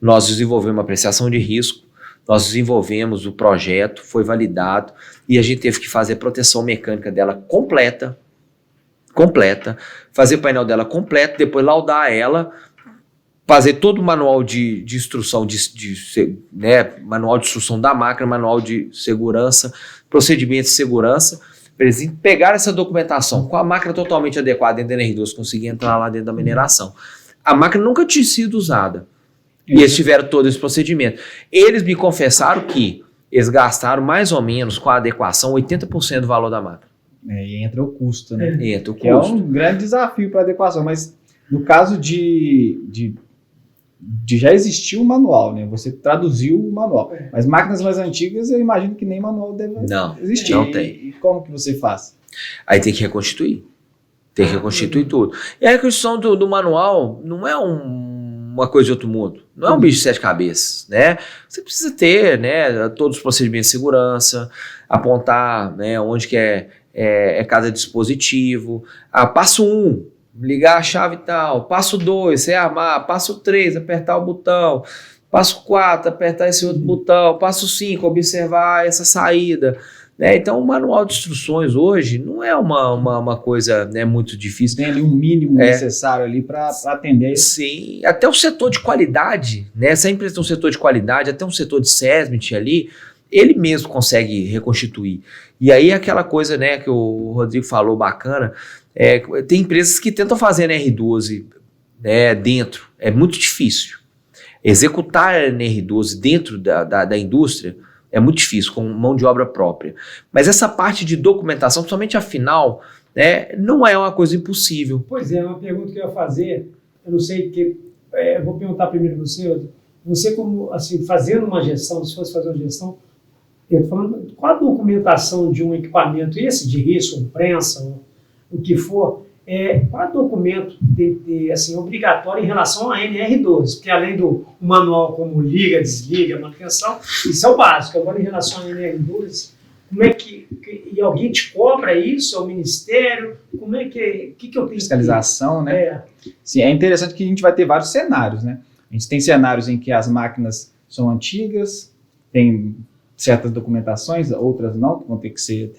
desenvolvemos uma apreciação de risco, nós desenvolvemos o projeto, foi validado e a gente teve que fazer a proteção mecânica dela completa, fazer o painel dela completo, depois laudar ela, fazer todo o manual de instrução, né, manual de instrução da máquina, manual de segurança, procedimentos de segurança, para eles pegarem essa documentação com a máquina totalmente adequada dentro da NR12, conseguir entrar lá dentro da mineração. A máquina nunca tinha sido usada. E eles tiveram todo esse procedimento. Eles me confessaram que eles gastaram mais ou menos com a adequação 80% do valor da máquina. E entra o custo, né? Entra o custo. Que é um grande desafio para adequação, mas no caso de já existir o manual, né? Você traduziu o manual. Mas máquinas mais antigas, eu imagino que nem manual deve existir. Não tem. E como que você faz? Aí tem que reconstituir. Tem que reconstituir tudo. E a reconstituição do manual não é uma coisa de outro mundo. Não é um bicho de 7 cabeças, né? Você precisa ter, né, todos os procedimentos de segurança, apontar, né, onde que é cada dispositivo. Passo 1, ligar a chave e tal. Passo 2, você armar. Passo 3, apertar o botão. Passo 4, apertar esse outro botão. Passo 5, observar essa saída. Né? Então, o manual de instruções hoje não é uma coisa, né, muito difícil. Tem ali um mínimo necessário ali para atender isso. Sim, até o setor de qualidade, né? Essa empresa tem um setor de qualidade, até um setor de SESMIT ali, ele mesmo consegue reconstituir. E aí aquela coisa, né, que o Rodrigo falou bacana, tem empresas que tentam fazer NR12, né, dentro, é muito difícil. Executar a NR12 dentro da indústria é muito difícil, com mão de obra própria. Mas essa parte de documentação, principalmente a final, né, não é uma coisa impossível. Pois é, uma pergunta que eu ia fazer, eu não sei, eu vou perguntar primeiro você como, assim, fazendo uma gestão, se fosse fazer uma gestão, eu estou falando, qual a documentação de um equipamento, esse de risco, prensa, o que for, Qual documento assim, obrigatório em relação à NR12? Porque além do manual como liga, desliga, manutenção, isso é o básico. Agora, em relação à NR12, como é e alguém te cobra isso? É o Ministério? Como é que eu tenho que... Fiscalização, né? Sim, é interessante que a gente vai ter vários cenários, né? A gente tem cenários em que as máquinas são antigas, tem certas documentações, outras não, que vão ter que ser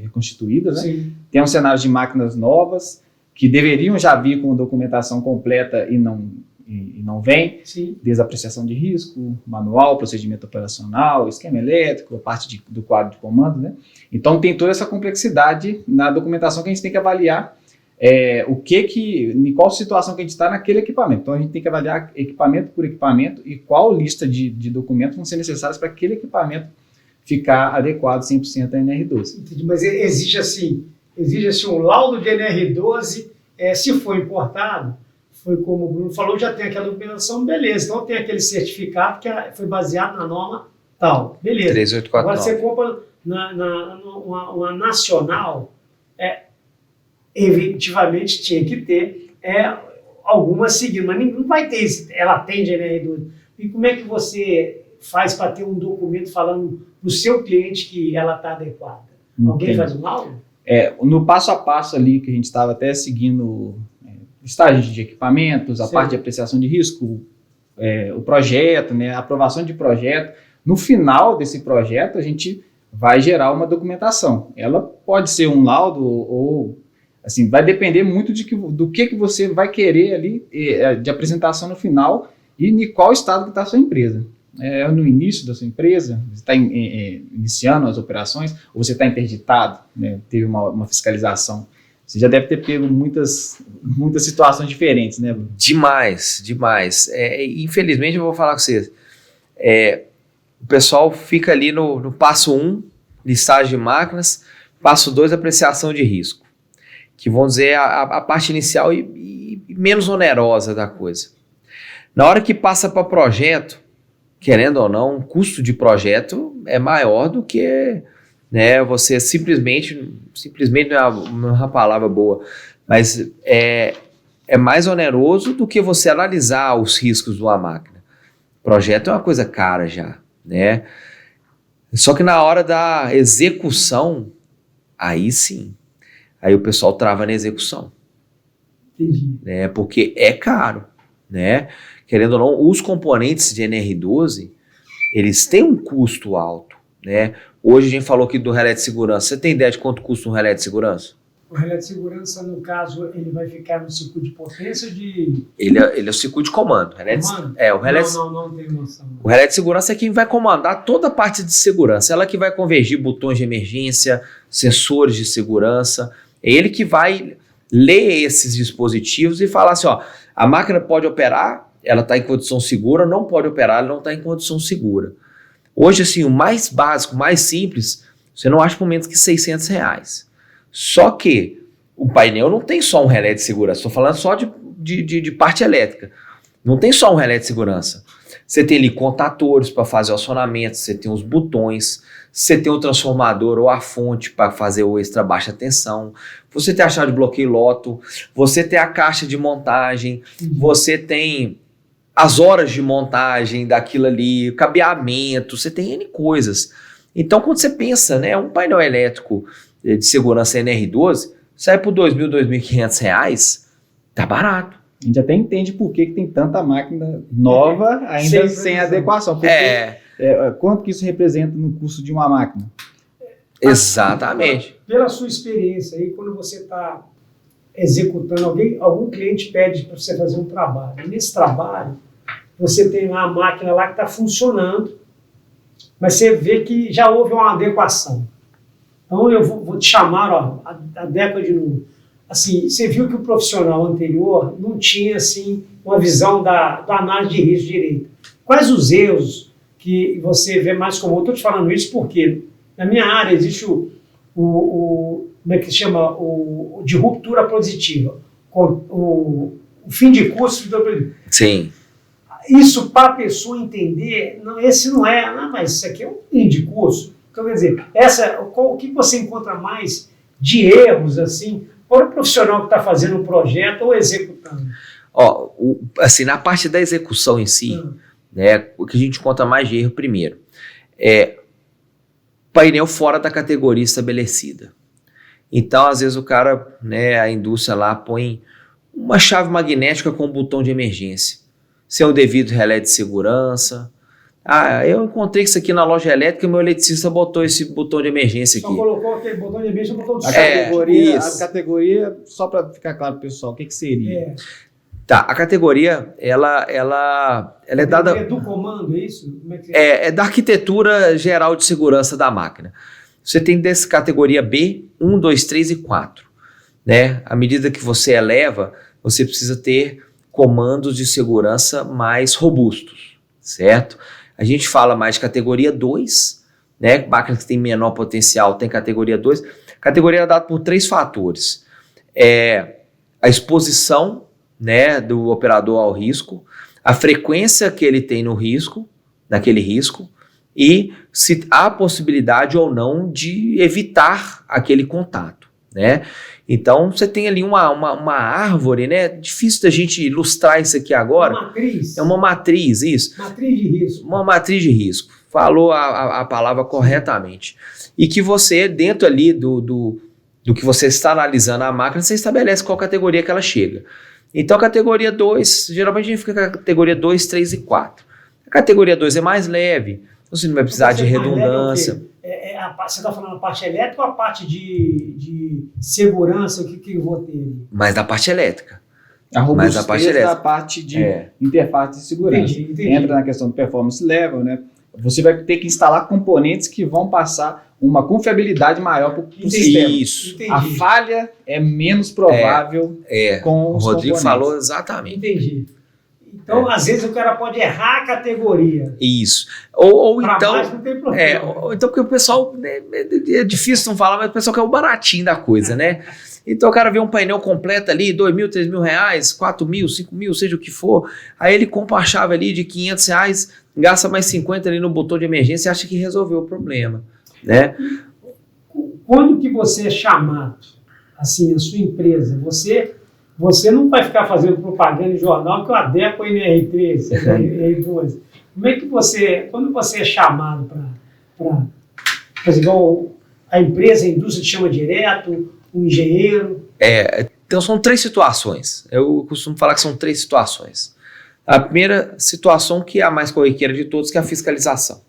reconstituídas, né? Sim. Tem um cenário de máquinas novas, que deveriam já vir com documentação completa e não vem, Sim. desde a apreciação de risco, manual, procedimento operacional, esquema elétrico, a parte do quadro de comando, né? Então tem toda essa complexidade na documentação que a gente tem que avaliar em qual situação que a gente está naquele equipamento. Então a gente tem que avaliar equipamento por equipamento e qual lista de documentos vão ser necessários para aquele equipamento ficar adequado 100% à NR12. Entendi, mas existe assim um laudo de NR12, se for importado, foi como o Bruno falou, já tem aquela documentação, beleza, então tem aquele certificado que foi baseado na norma tal, beleza. 3849. Agora você compra uma nacional, efetivamente tinha que ter alguma seguida, mas não vai ter isso, ela atende NR12. E como é que você faz para ter um documento falando para o seu cliente que ela está adequada? Alguém faz um laudo? No passo a passo ali, que a gente estava até seguindo estágios de equipamentos, a parte de apreciação de risco, o projeto, né, a aprovação de projeto. No final desse projeto, a gente vai gerar uma documentação. Ela pode ser um laudo ou, assim, vai depender muito do que você vai querer ali de apresentação no final e em qual estado que está a sua empresa. No início da sua empresa, você está iniciando as operações, ou você está interditado, né, teve uma fiscalização. Você já deve ter pego muitas situações diferentes, né, Bruno? Demais. Infelizmente, eu vou falar com vocês. O pessoal fica ali no passo 1, listagem de máquinas, passo 2, apreciação de risco, que vão dizer a parte inicial e menos onerosa da coisa. Na hora que passa para projeto, querendo ou não, o custo de projeto é maior do que, né, você simplesmente não é uma palavra boa, mas é mais oneroso do que você analisar os riscos de uma máquina. Projeto é uma coisa cara já, né? Só que na hora da execução, aí sim, aí o pessoal trava na execução. Entendi. Né, porque é caro, né? Querendo ou não, os componentes de NR12, eles têm um custo alto, né? Hoje a gente falou aqui do relé de segurança. Você tem ideia de quanto custa um relé de segurança? O relé de segurança, no caso, ele vai ficar no circuito de potência ou de... Ele é o circuito de comando. Não tenho noção. O relé de segurança é quem vai comandar toda a parte de segurança. Ela que vai convergir botões de emergência, sensores de segurança. É ele que vai ler esses dispositivos e falar assim, ó, a máquina pode operar, ela está em condição segura, não pode operar, ela não está em condição segura. Hoje, assim, o mais básico, mais simples, você não acha por menos que R$600. Só que o painel não tem só um relé de segurança, estou falando só de parte elétrica. Não tem só um relé de segurança. Você tem ali contatores para fazer o acionamento, você tem os botões, você tem o transformador ou a fonte para fazer o extra baixa tensão, você tem a chave de bloqueio loto, você tem a caixa de montagem, você tem as horas de montagem daquilo ali, o cabeamento, você tem N coisas. Então, quando você pensa, né, um painel elétrico de segurança NR12, sai por R$2.000, R$2.500, tá barato. A gente até entende por que tem tanta máquina nova ainda sem adequação. Porque, quanto que isso representa no custo de uma máquina? Exatamente. Pela sua experiência aí, quando você está executando, algum cliente pede para você fazer um trabalho. E nesse trabalho, você tem uma máquina lá que está funcionando, mas você vê que já houve uma adequação. Então eu vou te chamar, ó, a década de novo. Assim, você viu que o profissional anterior não tinha assim, uma visão da análise de risco direito. Quais os erros que você vê mais comum? Eu estou te falando isso porque na minha área existe como é que se chama? O de ruptura positiva. O fim de curso. Sim. Isso para a pessoa entender, esse não é, mas isso aqui é um fim de curso. Então, quer dizer, o que você encontra mais de erros, assim, Qual é o profissional que está fazendo um projeto ou executando? Ó, assim, na parte da execução em si, né, o que a gente conta mais de erro primeiro é painel fora da categoria estabelecida. Então, às vezes o cara, né, a indústria lá põe uma chave magnética com um botão de emergência, sem o devido relé de segurança. Ah, eu encontrei isso aqui na loja elétrica e meu eletricista botou esse botão de emergência aqui. Só colocou aquele botão de emergência, botou de A categoria, só para ficar claro pro pessoal, o que seria? Tá, a categoria, ela é dada... É do comando, é isso? Como é que é da arquitetura geral de segurança da máquina. Você tem dessa categoria B, 1, 2, 3 e 4. Né? À medida que você eleva, você precisa ter comandos de segurança mais robustos, certo? A gente fala mais de categoria 2, né? Máquinas que têm menor potencial tem categoria 2. Categoria é dada por 3 fatores. A exposição, né, do operador ao risco, a frequência que ele tem no risco, naquele risco, e se há possibilidade ou não de evitar aquele contato, né? Então, você tem ali uma árvore, né? Difícil da gente ilustrar isso aqui agora. Uma matriz. É uma matriz, isso. Matriz de risco. Uma matriz de risco. Falou a palavra corretamente. E que você, dentro ali do que você está analisando a máquina, você estabelece qual categoria que ela chega. Então, a categoria 2, geralmente a gente fica com a categoria 2, 3 e 4. A categoria 2 é mais leve, você não vai precisar de redundância. Você está falando a parte elétrica ou a parte de segurança? O que eu vou ter? Mais da parte elétrica. A robustez da parte de interface de segurança. Entendi. Entra na questão do performance level, né? Você vai ter que instalar componentes que vão passar uma confiabilidade maior para o sistema. Isso. Entendi. A falha é menos provável com os o Rodrigo componentes. falou exatamente. Entendi. Então, às vezes, o cara pode errar a categoria. Isso. Ou então. Mais não tem problema. Ou então, porque o pessoal. Né, é difícil não falar, mas o pessoal quer o baratinho da coisa, né? Então o cara vê um painel completo ali, R$2.000, R$3.000, R$4.000, R$5.000, seja o que for. Aí ele compra a chave ali de R$500, gasta mais 50 ali no botão de emergência e acha que resolveu o problema, né? Quando que você é chamado, assim, a sua empresa, você não vai ficar fazendo propaganda em jornal que eu adequo a NR13, NR12. Como é que quando você é chamado para igual a empresa, a indústria te chama direto, um engenheiro? Então são 3 situações. Eu costumo falar que são 3 situações. A primeira situação, que é a mais corriqueira de todos, que é a fiscalização.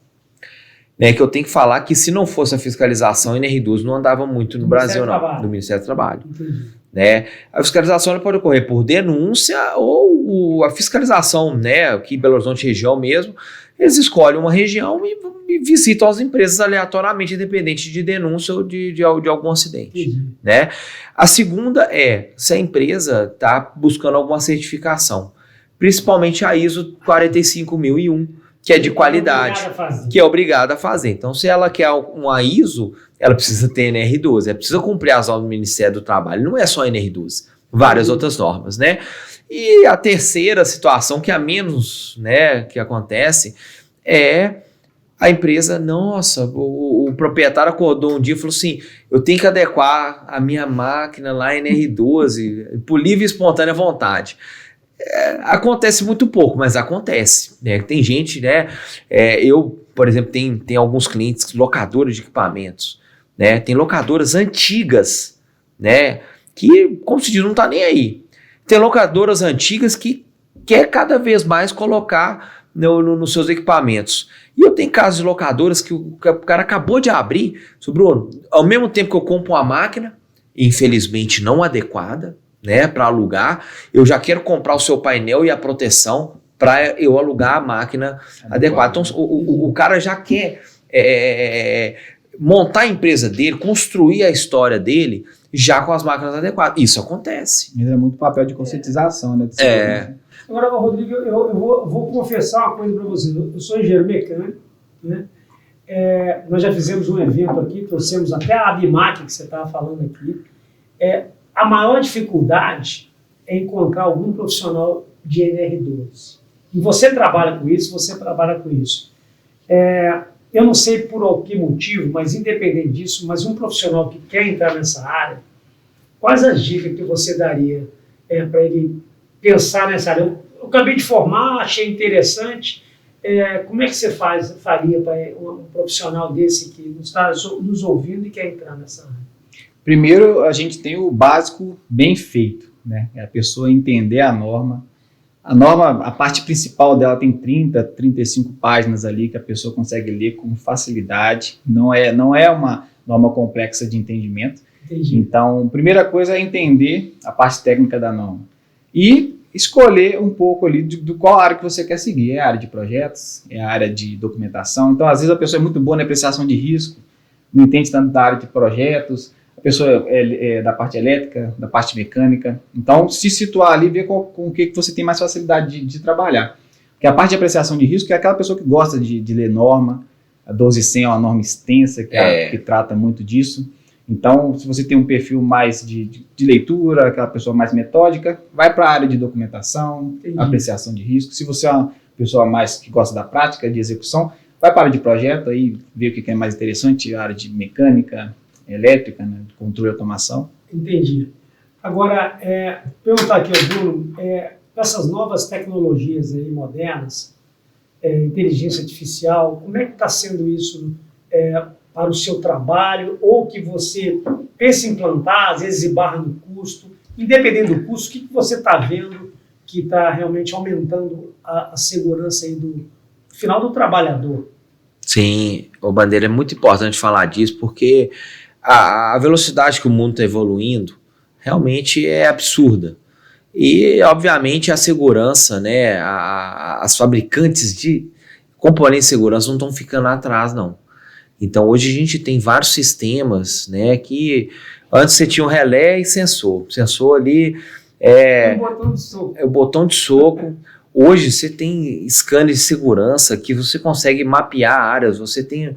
Né, que eu tenho que falar que se não fosse a fiscalização, a NR12 não andava muito no Brasil, não, do Ministério do Trabalho. Né? A fiscalização pode ocorrer por denúncia ou a fiscalização, né, aqui em Belo Horizonte região mesmo, eles escolhem uma região e visitam as empresas aleatoriamente, independente de denúncia ou de algum acidente. Né? A segunda é se a empresa está buscando alguma certificação, principalmente a ISO 45001, que é de qualidade, que é obrigada a fazer. Então, se ela quer uma ISO, ela precisa ter NR12, ela precisa cumprir as normas do Ministério do Trabalho, não é só NR12, várias outras normas, né? E a terceira situação, que é a menos, né, que acontece, é a empresa, nossa, o proprietário acordou um dia e falou assim, eu tenho que adequar a minha máquina lá em NR12, por livre e espontânea vontade. Acontece muito pouco, mas acontece, né? Tem gente, né? Eu, por exemplo, tem alguns clientes locadores de equipamentos, né? Tem locadoras antigas, né? Que, como se diz, não tá nem aí. Tem locadoras antigas que quer cada vez mais colocar nos seus equipamentos. E eu tenho casos de locadoras que o cara acabou de abrir, Bruno, ao mesmo tempo que eu compro uma máquina, infelizmente não adequada, né, para alugar, eu já quero comprar o seu painel e a proteção para eu alugar a máquina adequada. Então, o cara já quer montar a empresa dele, construir a história dele já com as máquinas adequadas. Isso acontece. Mas é muito papel de conscientização, né? Agora, Rodrigo, eu vou confessar uma coisa para você. Eu sou engenheiro mecânico, né? Nós já fizemos um evento aqui, trouxemos até a Abimac, que você estava falando aqui. A maior dificuldade é encontrar algum profissional de NR12. E você trabalha com isso, eu não sei por que motivo, mas independente disso, mas um profissional que quer entrar nessa área, quais as dicas que você daria para ele pensar nessa área? Eu acabei de formar, achei interessante. Como é que você faria para um profissional desse que está nos ouvindo e quer entrar nessa área? Primeiro, a gente tem o básico bem feito, né? É a pessoa entender a norma. A norma, a parte principal dela tem 30, 35 páginas ali que a pessoa consegue ler com facilidade. Não é uma norma complexa de entendimento. Entendi. Então, primeira coisa é entender a parte técnica da norma. E escolher um pouco ali do qual área que você quer seguir. É a área de projetos, é a área de documentação. Então, às vezes a pessoa é muito boa na apreciação de risco, não entende tanto da área de projetos, a pessoa é da parte elétrica, da parte mecânica. Então, se situar ali, ver com o que você tem mais facilidade de trabalhar. Porque a parte de apreciação de risco é aquela pessoa que gosta de ler norma. A 12100 é uma norma extensa que trata muito disso. Então, se você tem um perfil mais de leitura, aquela pessoa mais metódica, vai para a área de documentação, apreciação de risco. Se você é uma pessoa mais que gosta da prática, de execução, vai para a área de projeto, aí vê o que é mais interessante, a área de mecânica, elétrica, né, controle e automação. Entendi. Agora, perguntar aqui ao Bruno, essas novas tecnologias aí modernas, inteligência artificial, como é que está sendo isso para o seu trabalho, ou que você pensa em implantar, às vezes esbarra no custo, independente do custo, o que você está vendo que está realmente aumentando a segurança aí do final do trabalhador? Sim, Bandeira, é muito importante falar disso, porque a velocidade que o mundo está evoluindo realmente é absurda. E, obviamente, a segurança, né, as fabricantes de componentes de segurança não estão ficando atrás, não. Então, hoje a gente tem vários sistemas, né, que antes você tinha um relé e sensor. Sensor ali o botão de soco. É o botão de soco. Hoje você tem scanner de segurança que você consegue mapear áreas, você tem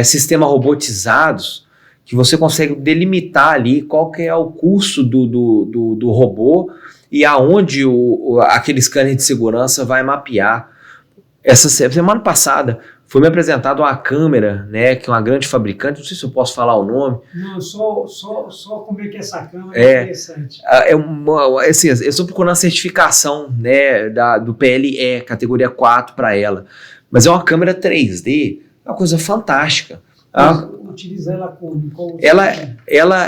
sistemas robotizados que você consegue delimitar ali qual que é o curso do robô e aonde aquele scanner de segurança vai mapear. Essa semana passada foi me apresentado uma câmera, né, que é uma grande fabricante, não sei se eu posso falar o nome. Não, só como é que essa câmera é interessante. Assim, eu estou procurando a certificação, né, do PLE, categoria 4 para ela. Mas é uma câmera 3D, é uma coisa fantástica. Utiliza ela como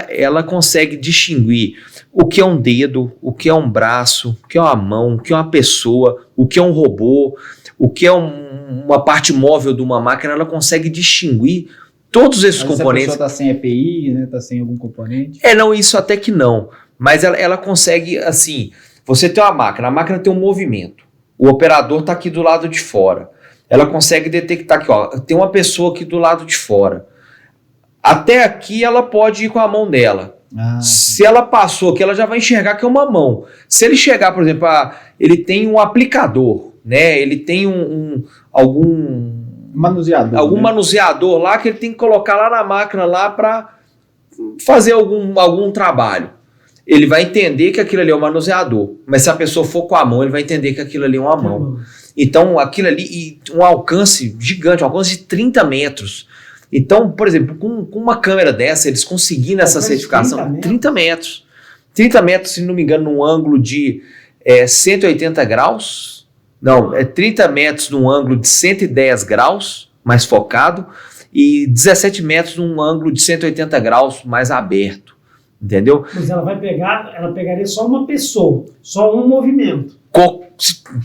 ela consegue distinguir o que é um dedo, o que é um braço, o que é uma mão, o que é uma pessoa, o que é um robô, o que é uma parte móvel de uma máquina. Ela consegue distinguir todos esses componentes. Se a pessoa está sem EPI, né, está sem algum componente. Não, isso até que não. Mas ela consegue, assim, você tem uma máquina, a máquina tem um movimento, o operador está aqui do lado de fora. Ela consegue detectar aqui, ó, tem uma pessoa aqui do lado de fora. Até aqui ela pode ir com a mão dela. Se ela passou aqui, ela já vai enxergar que é uma mão. Se ele chegar, por exemplo, ele tem um aplicador, né? Ele tem algum manuseador lá que ele tem que colocar lá na máquina lá para fazer algum trabalho. Ele vai entender que aquilo ali é um manuseador. Mas se a pessoa for com a mão, ele vai entender que aquilo ali é uma mão. Então, aquilo ali, um alcance gigante, um alcance de 30 metros. Então, por exemplo, com uma câmera dessa, eles conseguiram essa certificação. 30 metros. 30 metros, se não me engano, num ângulo de 180 graus. Não, 30 metros num ângulo de 110 graus, mais focado. E 17 metros num ângulo de 180 graus, mais aberto. Entendeu? Mas ela pegaria só uma pessoa, só um movimento.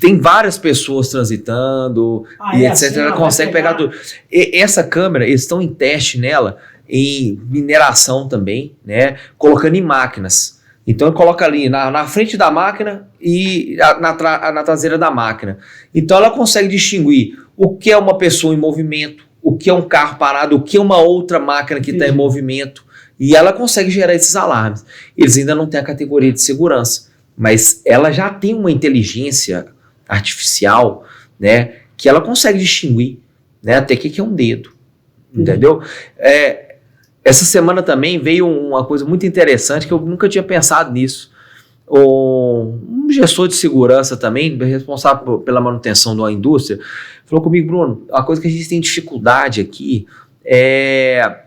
Tem várias pessoas transitando e etc. Assim, ela consegue pegar tudo. Essa câmera, eles estão em teste nela, em mineração também, né? Colocando em máquinas. Então ele coloca ali na frente da máquina e na traseira da máquina. Então ela consegue distinguir o que é uma pessoa em movimento, o que é um carro parado, o que é uma outra máquina que está em movimento. E ela consegue gerar esses alarmes. Eles ainda não têm a categoria de segurança, mas ela já tem uma inteligência artificial, né, que ela consegue distinguir, né, até que é um dedo, entendeu? Essa semana também veio uma coisa muito interessante que eu nunca tinha pensado nisso. Um gestor de segurança também, responsável pela manutenção de uma indústria, falou comigo: Bruno, uma coisa que a gente tem dificuldade aqui é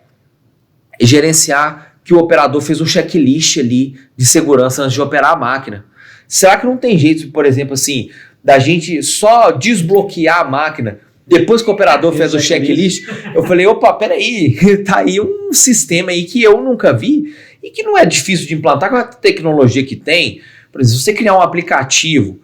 gerenciar que o operador fez um checklist ali de segurança antes de operar a máquina? Será que não tem jeito, por exemplo, assim, da gente só desbloquear a máquina depois que o operador fez o checklist? Eu falei, opa, peraí, tá aí um sistema aí que eu nunca vi e que não é difícil de implantar com a tecnologia que tem. Por exemplo, você criar um aplicativo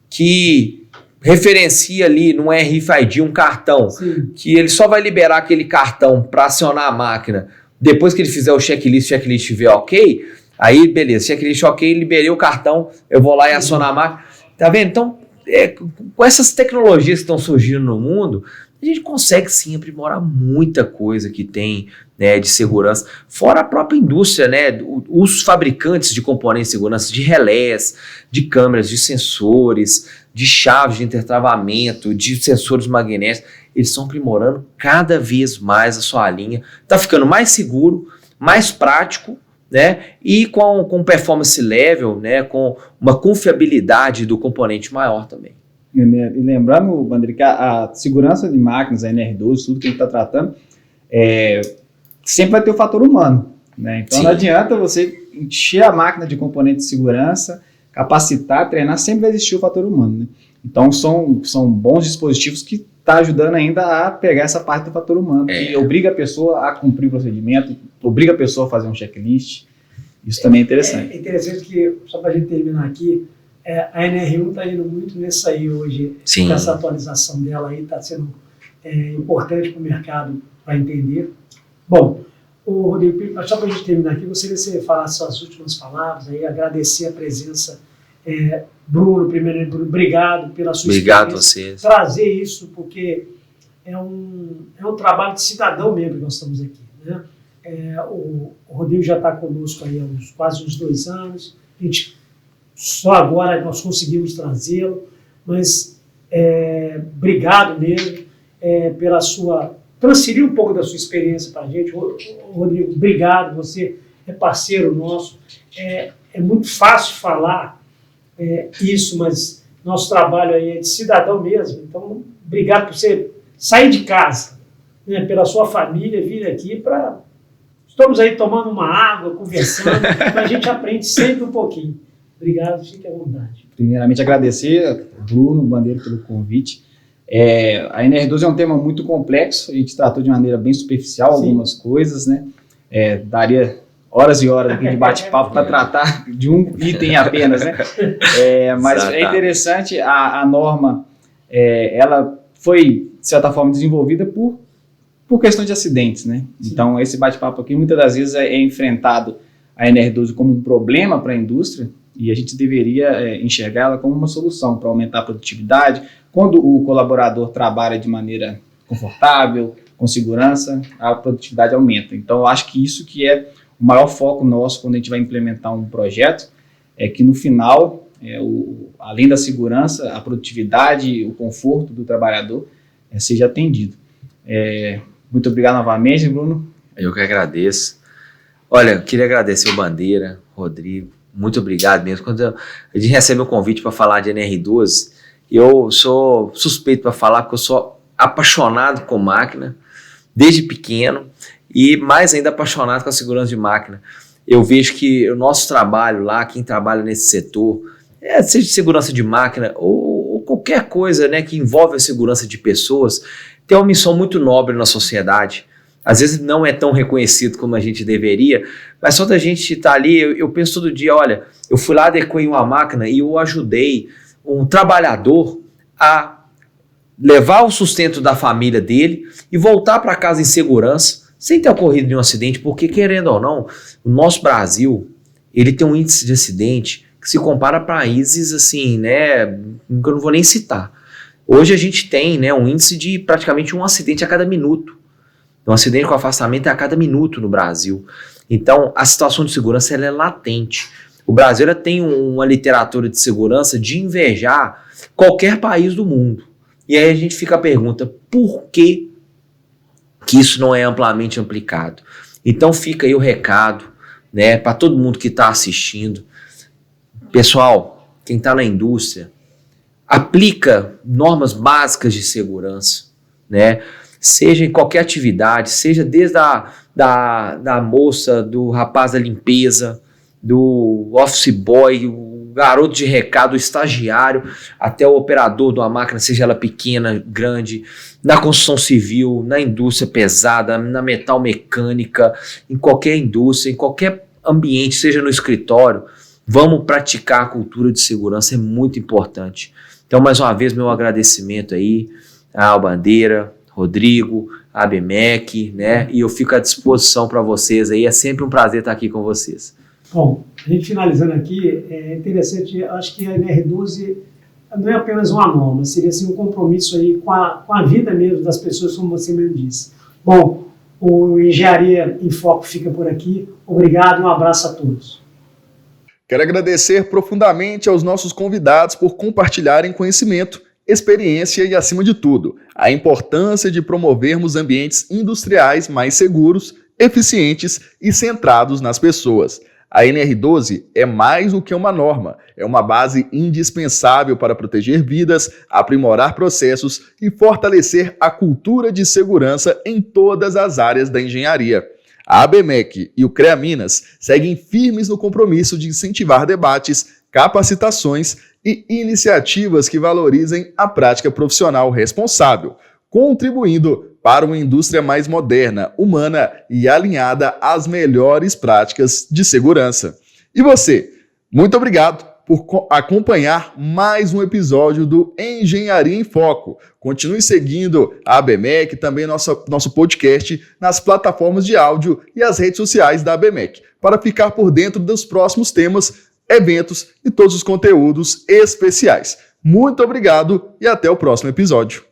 que referencia ali no RFID um cartão, sim, que ele só vai liberar aquele cartão para acionar a máquina depois que ele fizer o checklist estiver ok, aí beleza, checklist ok, liberei o cartão, eu vou lá e acionar a máquina. Tá vendo? Então, com essas tecnologias que estão surgindo no mundo, a gente consegue sim aprimorar muita coisa que tem, né, de segurança, fora a própria indústria, né, os fabricantes de componentes de segurança, de relés, de câmeras, de sensores, de chaves de intertravamento, de sensores magnéticos, eles estão aprimorando cada vez mais a sua linha, está ficando mais seguro, mais prático, né, e com performance level, né, com uma confiabilidade do componente maior também. E lembrando, Bandeira, que a segurança de máquinas, a NR12, tudo que a gente está tratando, sempre vai ter o fator humano, né? Então, sim, não adianta você encher a máquina de componentes de segurança, capacitar, treinar, sempre vai existir o fator humano, né? Então, são bons dispositivos que está ajudando ainda a pegar essa parte do fator humano, que obriga a pessoa a cumprir o procedimento, obriga a pessoa a fazer um checklist. Isso também é interessante. É interessante que, só para a gente terminar aqui, a NR1 está indo muito nessa aí hoje. Sim. Essa atualização dela aí está sendo importante para o mercado para entender. Bom, Rodrigo, só para a gente terminar aqui, gostaria que você falasse suas últimas palavras, aí, agradecer a presença. Bruno, primeiro, Bruno, obrigado pela sua experiência. Obrigado a vocês. Trazer isso, porque é um trabalho de cidadão mesmo que nós estamos aqui, né? O Rodrigo já está conosco aí há quase uns 2 anos, a gente só agora nós conseguimos trazê-lo, mas obrigado mesmo pela sua... transferir um pouco da sua experiência para a gente. Rodrigo, obrigado, você é parceiro nosso. É muito fácil falar isso, mas nosso trabalho aí é de cidadão mesmo, então obrigado por você sair de casa, né, pela sua família, vir aqui para... Estamos aí tomando uma água, conversando, mas a gente aprende sempre um pouquinho. Obrigado, fique à vontade. Primeiramente, agradecer Bruno, Bandeira, pelo convite. A NR12 é um tema muito complexo, a gente tratou de maneira bem superficial, sim, algumas coisas, né? Daria horas e horas aqui de bate-papo para tratar de um item apenas, né? Mas é interessante, a norma, ela foi, de certa forma, desenvolvida por questão de acidentes, né? Sim. Então, esse bate-papo aqui, muitas das vezes, é enfrentado a NR12 como um problema para a indústria, e a gente deveria enxergar ela como uma solução para aumentar a produtividade. Quando o colaborador trabalha de maneira confortável, com segurança, a produtividade aumenta. Então, eu acho que isso que é o maior foco nosso quando a gente vai implementar um projeto, é que no final, além da segurança, a produtividade, o conforto do trabalhador seja atendido. Muito obrigado novamente, Bruno. Eu que agradeço. Olha, eu queria agradecer o Bandeira, Rodrigo, muito obrigado mesmo. Quando a gente recebe um convite para falar de NR12, eu sou suspeito para falar, porque eu sou apaixonado com máquina, desde pequeno, e mais ainda apaixonado com a segurança de máquina. Eu vejo que o nosso trabalho lá, quem trabalha nesse setor, seja de segurança de máquina ou qualquer coisa, né, que envolve a segurança de pessoas, tem uma missão muito nobre na sociedade. Às vezes não é tão reconhecido como a gente deveria, mas só da gente estar ali, eu penso todo dia, olha, eu fui lá, adequei uma máquina e eu ajudei um trabalhador a levar o sustento da família dele e voltar para casa em segurança, sem ter ocorrido nenhum acidente, porque, querendo ou não, o nosso Brasil, ele tem um índice de acidente que se compara a países assim, né, que eu não vou nem citar. Hoje a gente tem, né, um índice de praticamente um acidente a cada minuto. Um acidente com afastamento é a cada minuto no Brasil. Então, a situação de segurança ela é latente. O Brasil ela tem uma literatura de segurança de invejar qualquer país do mundo. E aí a gente fica a pergunta, por que isso não é amplamente aplicado? Então fica aí o recado, né, para todo mundo que está assistindo. Pessoal, quem está na indústria, aplica normas básicas de segurança, né? seja em qualquer atividade, seja desde da moça, do rapaz da limpeza, do office boy, o garoto de recado, o estagiário, até o operador de uma máquina, seja ela pequena, grande, na construção civil, na indústria pesada, na metal mecânica, em qualquer indústria, em qualquer ambiente, seja no escritório, vamos praticar a cultura de segurança, é muito importante. Então, mais uma vez, meu agradecimento aí ao Bandeira, Rodrigo, a ABMEC, né? E eu fico à disposição para vocês aí, é sempre um prazer estar aqui com vocês. Bom, a gente finalizando aqui, é interessante, acho que a NR12 não é apenas uma norma, seria assim um compromisso aí com a vida mesmo das pessoas, como você mesmo disse. Bom, o Engenharia em Foco fica por aqui. Obrigado, um abraço a todos. Quero agradecer profundamente aos nossos convidados por compartilharem conhecimento, experiência e, acima de tudo, a importância de promovermos ambientes industriais mais seguros, eficientes e centrados nas pessoas. A NR12 é mais do que uma norma, é uma base indispensável para proteger vidas, aprimorar processos e fortalecer a cultura de segurança em todas as áreas da engenharia. A ABMEC e o CREA Minas seguem firmes no compromisso de incentivar debates, capacitações e iniciativas que valorizem a prática profissional responsável, contribuindo para uma indústria mais moderna, humana e alinhada às melhores práticas de segurança. E você, muito obrigado por acompanhar mais um episódio do Engenharia em Foco. Continue seguindo a ABMEC, também nosso podcast nas plataformas de áudio e as redes sociais da ABMEC, para ficar por dentro dos próximos temas, eventos e todos os conteúdos especiais. Muito obrigado e até o próximo episódio.